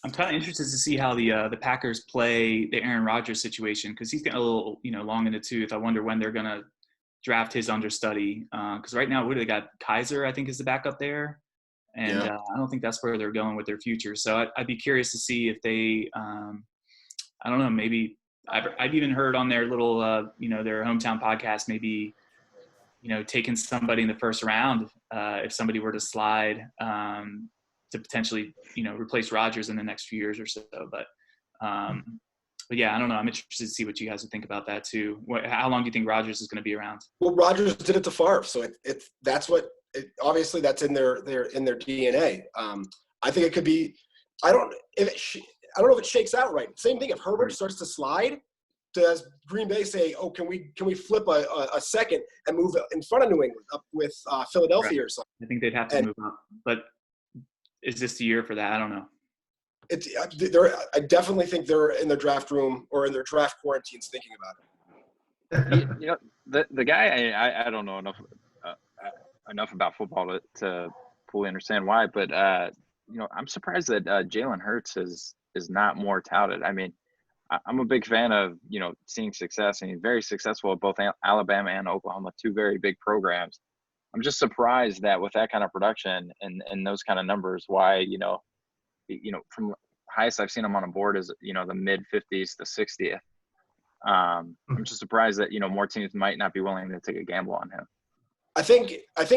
I'm kind of interested to see how the Packers play the Aaron Rodgers situation, because he's getting a little, long in the tooth. I wonder when they're going to draft his understudy. Because right now, they got? Kaiser, I think, is the backup there. And Yeah. I don't think that's where they're going with their future. So I'd be curious to see if they, I don't know, maybe I've even heard on their little, their hometown podcast, maybe, taking somebody in the first round if somebody were to slide to potentially, replace Rodgers in the next few years or so. But yeah, I don't know. I'm interested to see what you guys would think about that too. How long do you think Rodgers is going to be around? Well, Rodgers did it to Favre, so obviously that's in their DNA. I think it could be. I don't know if it shakes out right. Same thing if Herbert starts to slide. Does Green Bay say, "Oh, can we flip a second and move in front of New England up with Philadelphia or something?" I think they'd have to move up, but is this the year for that? I don't know. I definitely think they're in their draft room or in their draft quarantines thinking about it. The guy I don't know enough about football to fully understand why, but I'm surprised that Jalen Hurts is not more touted. I mean, I'm a big fan of seeing success, and he's very successful at both Alabama and Oklahoma, two very big programs. I'm just surprised that with that kind of production and those kind of numbers, why from highest I've seen him on a board is the mid 50s to 60th. I'm just surprised that more teams might not be willing to take a gamble on him. I think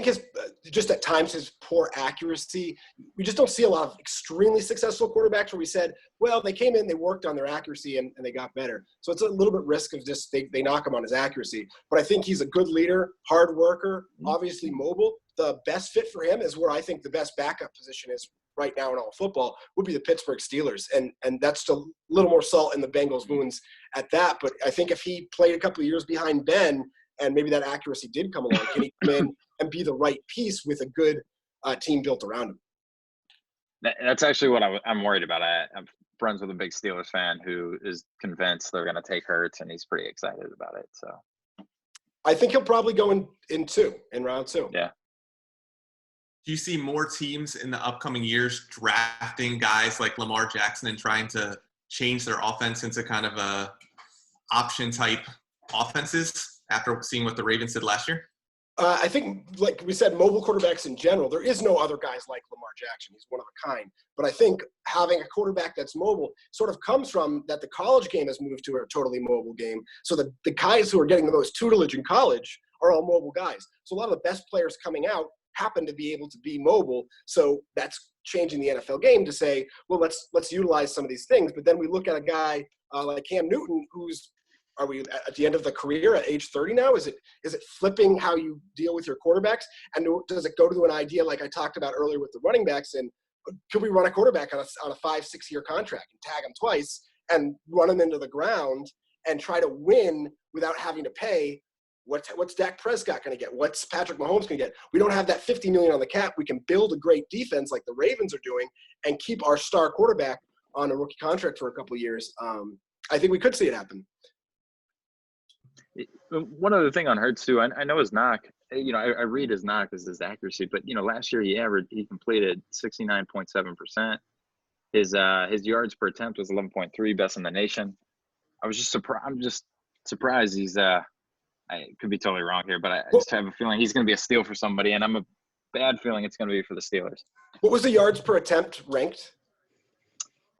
his just at times his poor accuracy. We just don't see a lot of extremely successful quarterbacks where we said, well, they came in, they worked on their accuracy, and they got better. So it's a little bit risk of just they knock him on his accuracy. But I think he's a good leader, hard worker, obviously mobile. The best fit for him is where I think the best backup position is right now in all football would be the Pittsburgh Steelers. And that's just a little more salt in the Bengals' wounds at that. But I think if he played a couple of years behind Ben, and maybe that accuracy did come along, can he come in and be the right piece with a good team built around him? That's actually what I'm worried about. I'm friends with a big Steelers fan who is convinced they're going to take Hurts, and he's pretty excited about it. So I think he'll probably go in round two. Yeah. Do you see more teams in the upcoming years drafting guys like Lamar Jackson and trying to change their offense into kind of a option type offenses after seeing what the Ravens did last year? I think, like we said, mobile quarterbacks in general, there is no other guys like Lamar Jackson. He's one of a kind. But I think having a quarterback that's mobile sort of comes from that the college game has moved to a totally mobile game. So the guys who are getting the most tutelage in college are all mobile guys. So a lot of the best players coming out happen to be able to be mobile. So that's changing the NFL game to say, well, let's utilize some of these things. But then we look at a guy like Cam Newton, are we at the end of the career at age 30 now? Is it flipping how you deal with your quarterbacks? And does it go to an idea like I talked about earlier with the running backs? And could we run a quarterback on a 5-6 year contract and tag him twice and run him into the ground and try to win without having to pay? What's Dak Prescott going to get? What's Patrick Mahomes going to get? We don't have that $50 million on the cap. We can build a great defense like the Ravens are doing and keep our star quarterback on a rookie contract for a couple of years. I think we could see it happen. One other thing on Hurts too, I know his knock. I read his knock as his accuracy, but last year he completed 69.7%. His yards per attempt was 11.3, best in the nation. I was just surprised. I'm just surprised he's I could be totally wrong here, but I just have a feeling he's going to be a steal for somebody, and I'm a bad feeling it's going to be for the Steelers. What was the yards per attempt ranked?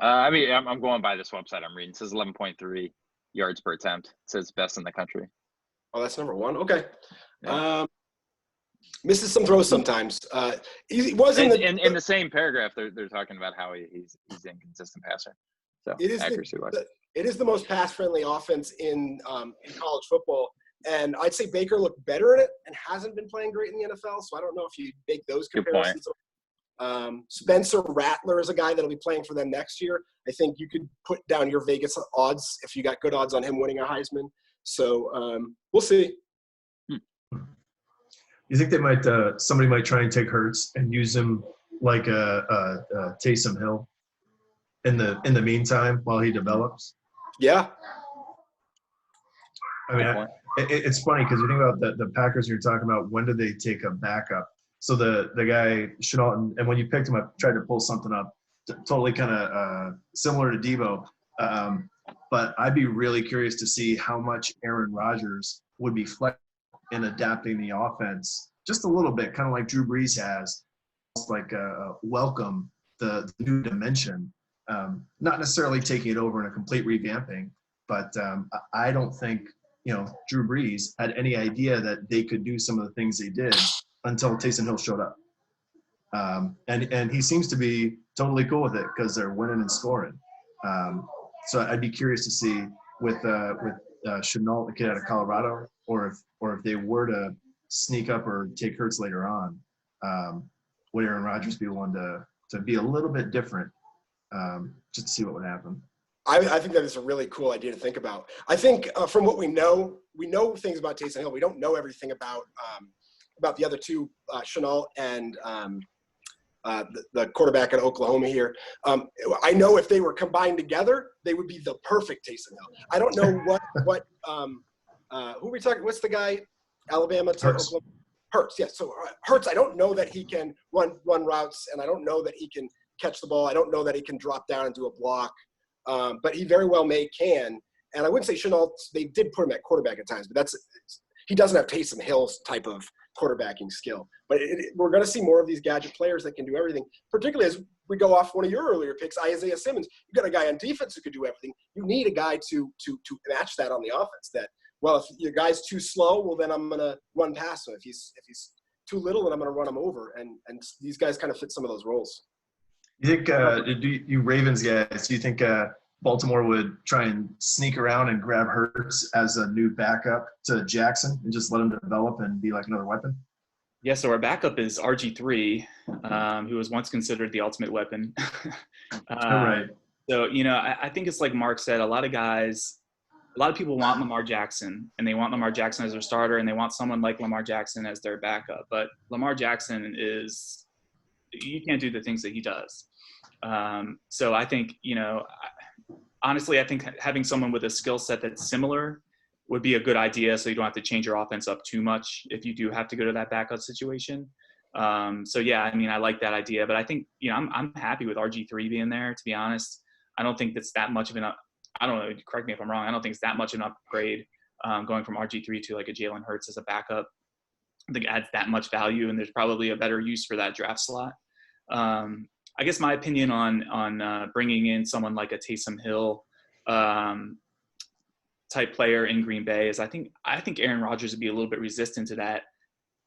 I mean, I'm going by this website I'm reading. It says 11.3 yards per attempt. It says best in the country. Oh, that's number one. Okay. Yeah. Misses some throws sometimes. He was in the same paragraph. They're talking about how he's an inconsistent passer. So it is accuracy-wise. it is the most pass-friendly offense in college football, and I'd say Baker looked better in it and hasn't been playing great in the NFL. So I don't know if you make those comparisons. Spencer Rattler is a guy that'll be playing for them next year. I think you could put down your Vegas odds if you got good odds on him winning a Heisman. So we'll see. You think they might somebody might try and take Hurts and use him like a Taysom Hill in the meantime while he develops? Yeah. I mean, it's funny because you think about the Packers you're talking about. When did they take a backup? So the guy Chenault, and when you picked him up, tried to pull something up, totally kind of similar to Debo. But I'd be really curious to see how much Aaron Rodgers would be flexible in adapting the offense just a little bit, kind of like Drew Brees has, like welcome the new dimension. Not necessarily taking it over in a complete revamping, but I don't think Drew Brees had any idea that they could do some of the things they did until Taysom Hill showed up. And he seems to be totally cool with it because they're winning and scoring. So I'd be curious to see with Chenault, the kid out of Colorado, or if they were to sneak up or take Hurts later on, would Aaron Rodgers be one to be a little bit different, just to see what would happen? I think that is a really cool idea to think about. I think from what we know things about Taysom Hill. We don't know everything about the other two, Chenault and the quarterback at Oklahoma here. I know if they were combined together, they would be the perfect Taysom Hill. I don't know what who are we talking? What's the guy? Alabama to Hurts. Oklahoma? Hurts, yes. So Hurts, I don't know that he can run routes, and I don't know that he can catch the ball. I don't know that he can drop down and do a block, but he very well can. And I wouldn't say Chenault. They did put him at quarterback at times, but he doesn't have Taysom Hill's type of quarterbacking skill. But we're going to see more of these gadget players that can do everything, particularly as we go off one of your earlier picks, Isaiah Simmons. You've got a guy on defense who could do everything. You need a guy to match that on the offense. That, well, if your guy's too slow, well, then I'm going to run past him. If he's too little, then I'm going to run him over. And these guys kind of fit some of those roles. You think, you Ravens guys, do you think Baltimore would try and sneak around and grab Hurts as a new backup to Jackson and just let him develop and be like another weapon? Yeah, so our backup is RG3, who was once considered the ultimate weapon. Right. So, I think it's like Mark said, a lot of people want Lamar Jackson, and they want Lamar Jackson as their starter, and they want someone like Lamar Jackson as their backup. But Lamar Jackson you can't do the things that he does. So I think, honestly, I think having someone with a skill set that's similar would be a good idea, so you don't have to change your offense up too much if you do have to go to that backup situation. So yeah, I mean, I like that idea, but I think, I'm happy with RG3 being there, to be honest. I don't think that's that much of I don't know, correct me if I'm wrong, I don't think it's that much of an upgrade going from RG3 to like a Jalen Hurts as a backup. I think it adds that much value, and there's probably a better use for that draft slot. I guess my opinion on bringing in someone like a Taysom Hill type player in Green Bay is I think Aaron Rodgers would be a little bit resistant to that.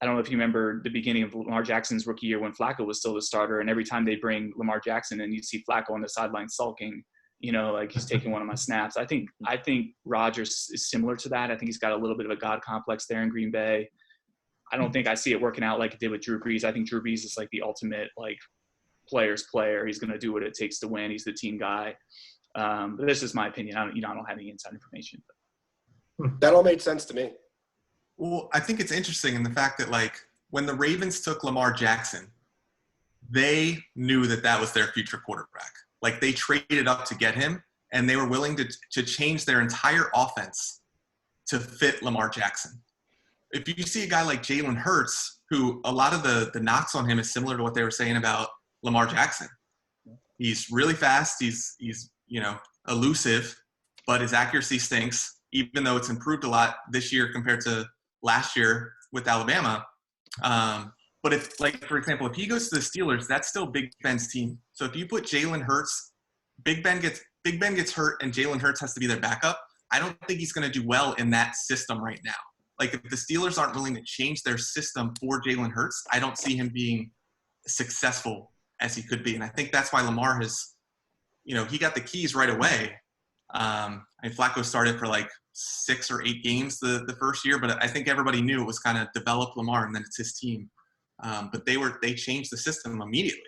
I don't know if you remember the beginning of Lamar Jackson's rookie year when Flacco was still the starter, and every time they bring Lamar Jackson in, you see Flacco on the sideline sulking, like he's taking one of my snaps. I think Rodgers is similar to that. I think he's got a little bit of a God complex there in Green Bay. I don't think I see it working out like it did with Drew Brees. I think Drew Brees is like the ultimate player's player. He's going to do what it takes to win. He's the team guy. But this is my opinion. I don't have any inside information. That all made sense to me. Well, I think it's interesting in the fact that when the Ravens took Lamar Jackson, they knew that was their future quarterback. They traded up to get him, and they were willing to change their entire offense to fit Lamar Jackson. If you see a guy like Jalen Hurts, who a lot of the knocks on him is similar to what they were saying about Lamar Jackson. He's really fast. He's elusive, but his accuracy stinks, even though it's improved a lot this year compared to last year with Alabama. But if, like, for example, if he goes to the Steelers, that's still Big Ben's team. So if you put Jalen Hurts, Big Ben gets hurt and Jalen Hurts has to be their backup, I don't think he's going to do well in that system right now. Like, if the Steelers aren't willing to change their system for Jalen Hurts, I don't see him being successful as he could be. And I think that's why Lamar has, he got the keys right away. Flacco started for like 6 or 8 games the first year, but I think everybody knew it was kind of develop Lamar and then it's his team. But they changed the system immediately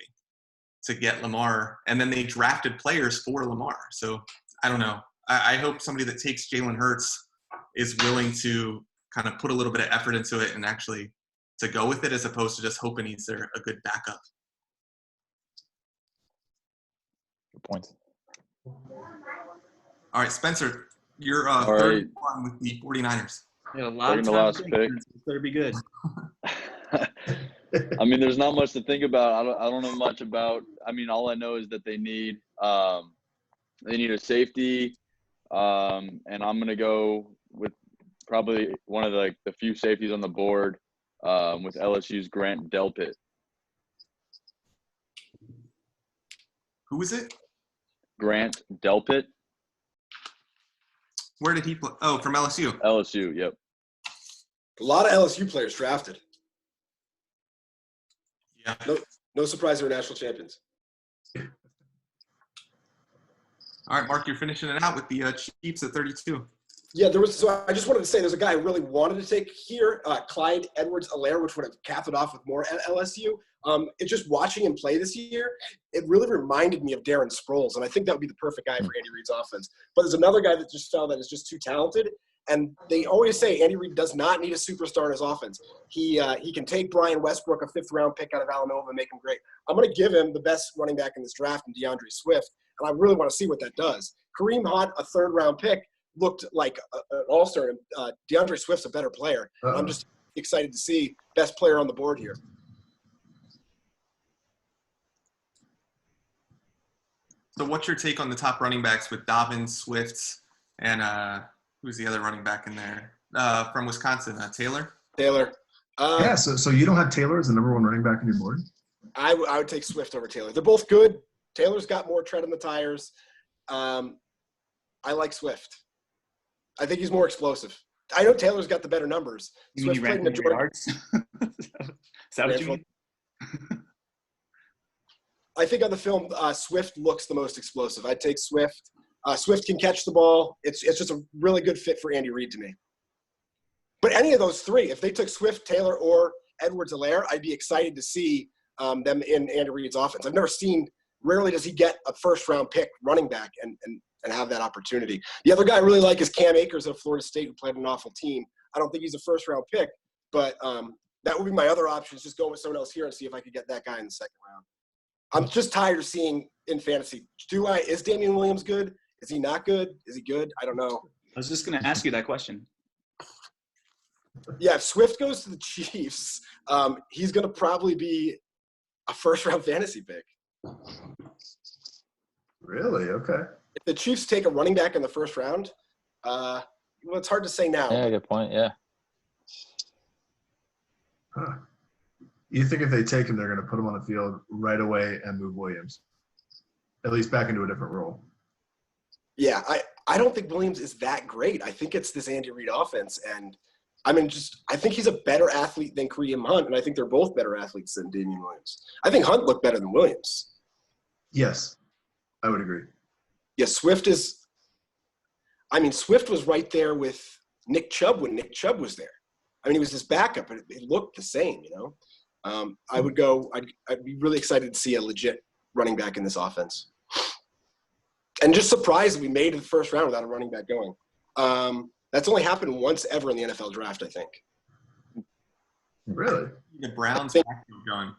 to get Lamar, and then they drafted players for Lamar. So I don't know. I hope somebody that takes Jalen Hurts is willing to kind of put a little bit of effort into it and actually to go with it, as opposed to just hoping he's a good backup. Good point. All right, Spencer, you're All third right. one with the 49ers. Yeah, a lot of Taking the time. last to think. pick. This better be good. I mean, there's not much to think about. I don't know much about. I mean, all I know is that they need a safety, and I'm gonna go with probably one of the few safeties on the board with LSU's Grant Delpit. Who is it? Grant Delpit, Where did he play? Oh, from LSU. LSU. Yep. A lot of LSU players drafted. Yeah. No surprise they were national champions. All right, Mark, you're finishing it out with the Chiefs at 32. Yeah, so I just wanted to say there's a guy I really wanted to take here, Clyde Edwards-Helaire, which would have capped it off with more at LSU. It's just watching him play this year, it really reminded me of Darren Sproles, and I think that would be the perfect guy for Andy Reid's offense. But there's another guy that just felt that is just too talented, and they always say Andy Reid does not need a superstar in his offense. He can take Brian Westbrook, a 5th-round pick out of Villanova, and make him great. I'm going to give him the best running back in this draft in DeAndre Swift, and I really want to see what that does. Kareem Hunt, a 3rd-round pick, looked like an all-star. DeAndre Swift's a better player. I'm just excited to see best player on the board here. So what's your take on the top running backs with Dobbins, Swift, and who's the other running back in there from Wisconsin? Taylor? Taylor. Yeah, so you don't have Taylor as the number 1 running back on your board? I would take Swift over Taylor. They're both good. Taylor's got more tread on the tires. I like Swift. I think he's more explosive. I know Taylor's got the better numbers. You mean Swift you played ran for majority. yards? Is that what you mean? I think on the film, Swift looks the most explosive. I'd take Swift. Swift can catch the ball. It's just a really good fit for Andy Reid to me. But any of those 3, if they took Swift, Taylor, or Edwards-Helaire, I'd be excited to see them in Andy Reid's offense. I've never seen – rarely does he get a 1st-round pick running back and have that opportunity. The other guy I really like is Cam Akers of Florida State, who played an awful team. I don't think he's a 1st-round pick, but that would be my other option, is just go with someone else here and see if I could get that guy in the 2nd round. I'm just tired of seeing in fantasy. Is Damian Williams good? Is he not good? Is he good? I don't know. I was just going to ask you that question. Yeah, if Swift goes to the Chiefs, he's going to probably be a 1st-round fantasy pick. Really? Okay. If the Chiefs take a running back in the 1st round, well, it's hard to say now. Yeah, good point. Yeah. Huh. You think if they take him, they're going to put him on the field right away and move Williams, at least back into a different role? Yeah, I don't think Williams is that great. I think it's this Andy Reid offense, and I think he's a better athlete than Kareem Hunt, and I think they're both better athletes than Damian Williams. I think Hunt looked better than Williams. Yes, I would agree. Yeah, Swift was right there with Nick Chubb when Nick Chubb was there. I mean, he was his backup, but it looked the same, I'd be really excited to see a legit running back in this offense. And just surprised that we made it to the 1st round without a running back going. That's only happened once ever in the NFL draft, I think. Really? The Browns backfield going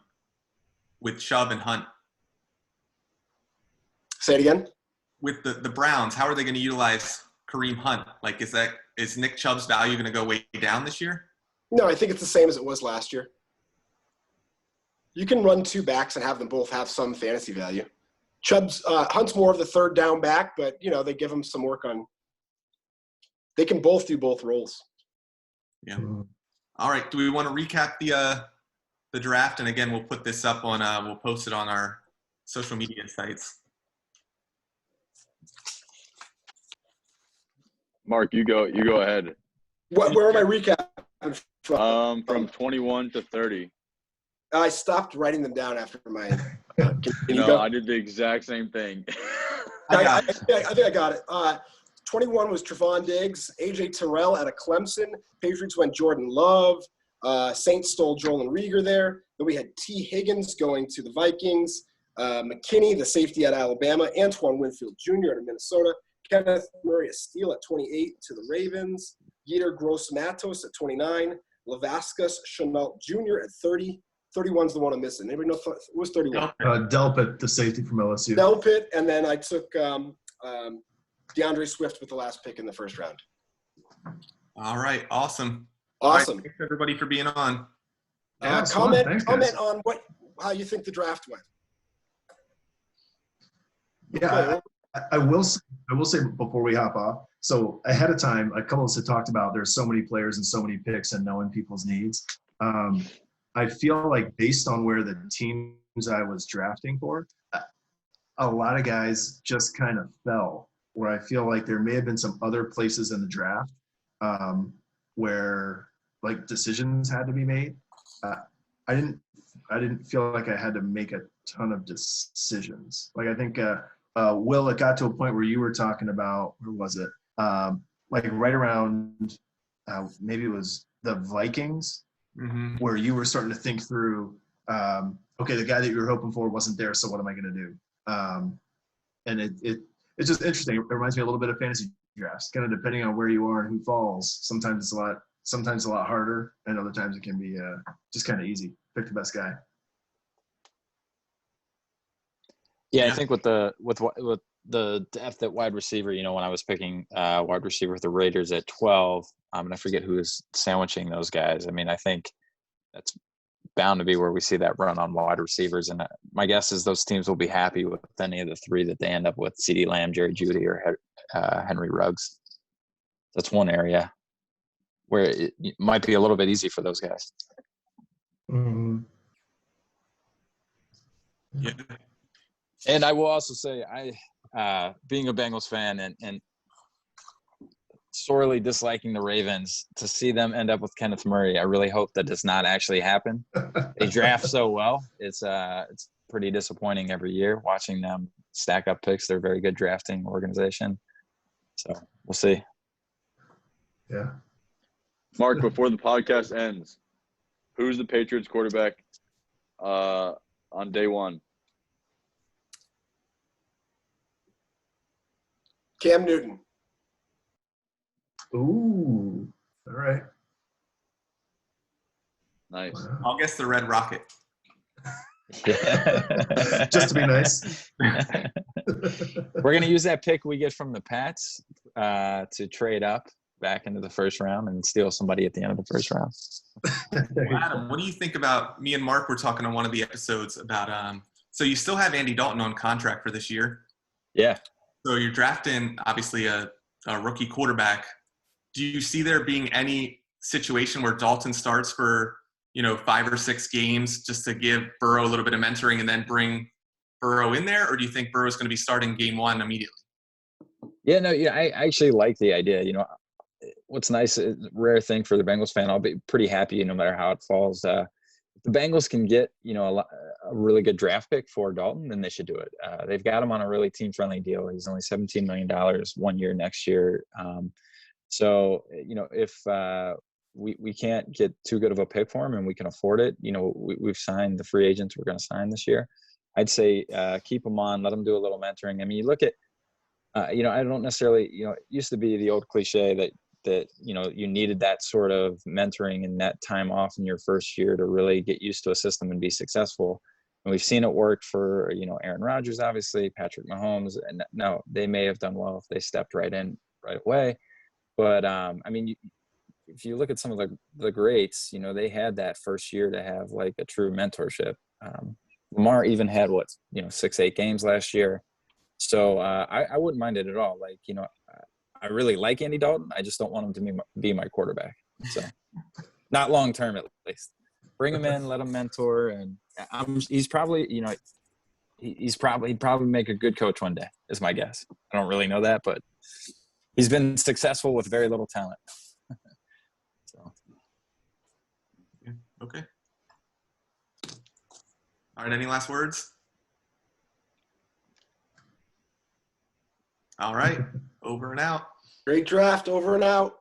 with Chubb and Hunt. Say it again? With the Browns, how are they going to utilize Kareem Hunt? Like, is Nick Chubb's value going to go way down this year? No, I think it's the same as it was last year. You can run 2 backs and have them both have some fantasy value. Chubb's Hunt's more of the third down back, but they give him some work on. They can both do both roles. Yeah. All right. Do we want to recap the draft? And again, we'll put this up on. We'll post it on our social media sites. Mark, you go ahead. Where am I recapping from? From 21 to 30. I stopped writing them down after my. Can you No, go? I did the exact same thing. I think I got it. 21 was Trevon Diggs, AJ Terrell out of Clemson. Patriots went Jordan Love. Saints stole Jolin Rieger there. Then we had T. Higgins going to the Vikings. McKinney, the safety at Alabama. Antoine Winfield Jr. out of Minnesota. Kenneth Murray, a steal at 28 to the Ravens. Yetur Gross-Matos at 29. Lavascus Chenault Jr. at 30. 31's the one I'm missing. Anybody know it was 31? Delpit, the safety from LSU. Delpit, and then I took DeAndre Swift with the last pick in the first round. All right. Awesome. Awesome. All right, thanks everybody for being on. Yeah, it's fun. Thanks, guys. Comment on how you think the draft went. Yeah, I will say before we hop off. So ahead of time, a couple of us had talked about there's so many players and so many picks and knowing people's needs. I feel like based on where the teams I was drafting for, a lot of guys just kind of fell. Where I feel like there may have been some other places in the draft where like decisions had to be made. I didn't feel like I had to make a ton of decisions. Like I think Will, it got to a point where you were talking about, where was it? Like right around maybe it was the Vikings, where you were starting to think through, okay, the guy that you were hoping for wasn't there, so what am I going to do? And it's just interesting. It reminds me a little bit of fantasy drafts, kind of depending on where you are and who falls. Sometimes it's a lot harder, and other times it can be just kind of easy. Pick the best guy. Yeah, I think with the depth at wide receiver, when I was picking wide receiver with the Raiders at 12, and I forget who was sandwiching those guys. I mean, I think that's bound to be where we see that run on wide receivers. And my guess is those teams will be happy with any of the three that they end up with: CeeDee Lamb, Jerry Jeudy, or Henry Ruggs. That's one area where it might be a little bit easy for those guys. Mm-hmm. Yeah. And I will also say, being a Bengals fan and sorely disliking the Ravens, to see them end up with Kenneth Murray, I really hope that does not actually happen. They draft so well. It's pretty disappointing every year watching them stack up picks. They're a very good drafting organization. So we'll see. Yeah. Mark, before the podcast ends, who's the Patriots quarterback on day one? Cam Newton. Ooh. All right. Nice. Wow. I'll guess the Red Rocket. Just to be nice. We're going to use that pick we get from the Pats to trade up back into the first round and steal somebody at the end of the first round. Well, Adam, what do you think about, me and Mark were talking on one of the episodes about, so you still have Andy Dalton on contract for this year. Yeah. So you're drafting, obviously, a rookie quarterback. Do you see there being any situation where Dalton starts for, 5 or 6 games just to give Burrow a little bit of mentoring and then bring Burrow in there? Or do you think Burrow's going to be starting game 1 immediately? Yeah, no, I actually like the idea. What's nice, a rare thing for the Bengals fan, I'll be pretty happy no matter how it falls. If the Bengals can get, a really good draft pick for Dalton, then they should do it. They've got him on a really team-friendly deal. He's only $17 million 1 year next year. So, if we can't get too good of a pick for him and we can afford it, we've signed the free agents we're going to sign this year. I'd say keep him on, let him do a little mentoring. I mean, you look at, I don't necessarily, it used to be the old cliche that you needed that sort of mentoring and that time off in your first year to really get used to a system and be successful. And we've seen it work for, Aaron Rodgers, obviously, Patrick Mahomes. And now they may have done well if they stepped right in right away. But, if you look at some of the greats, they had that first year to have like a true mentorship. Lamar even had 6-8 games last year. So I wouldn't mind it at all. Like, I really like Andy Dalton. I just don't want him to be my quarterback. So not long term, at least. Bring him in, let him mentor, and he's probably, he'd probably make a good coach one day, is my guess. I don't really know that, but he's been successful with very little talent. So. Okay. All right. Any last words? All right. Over and out. Great draft. Over and out.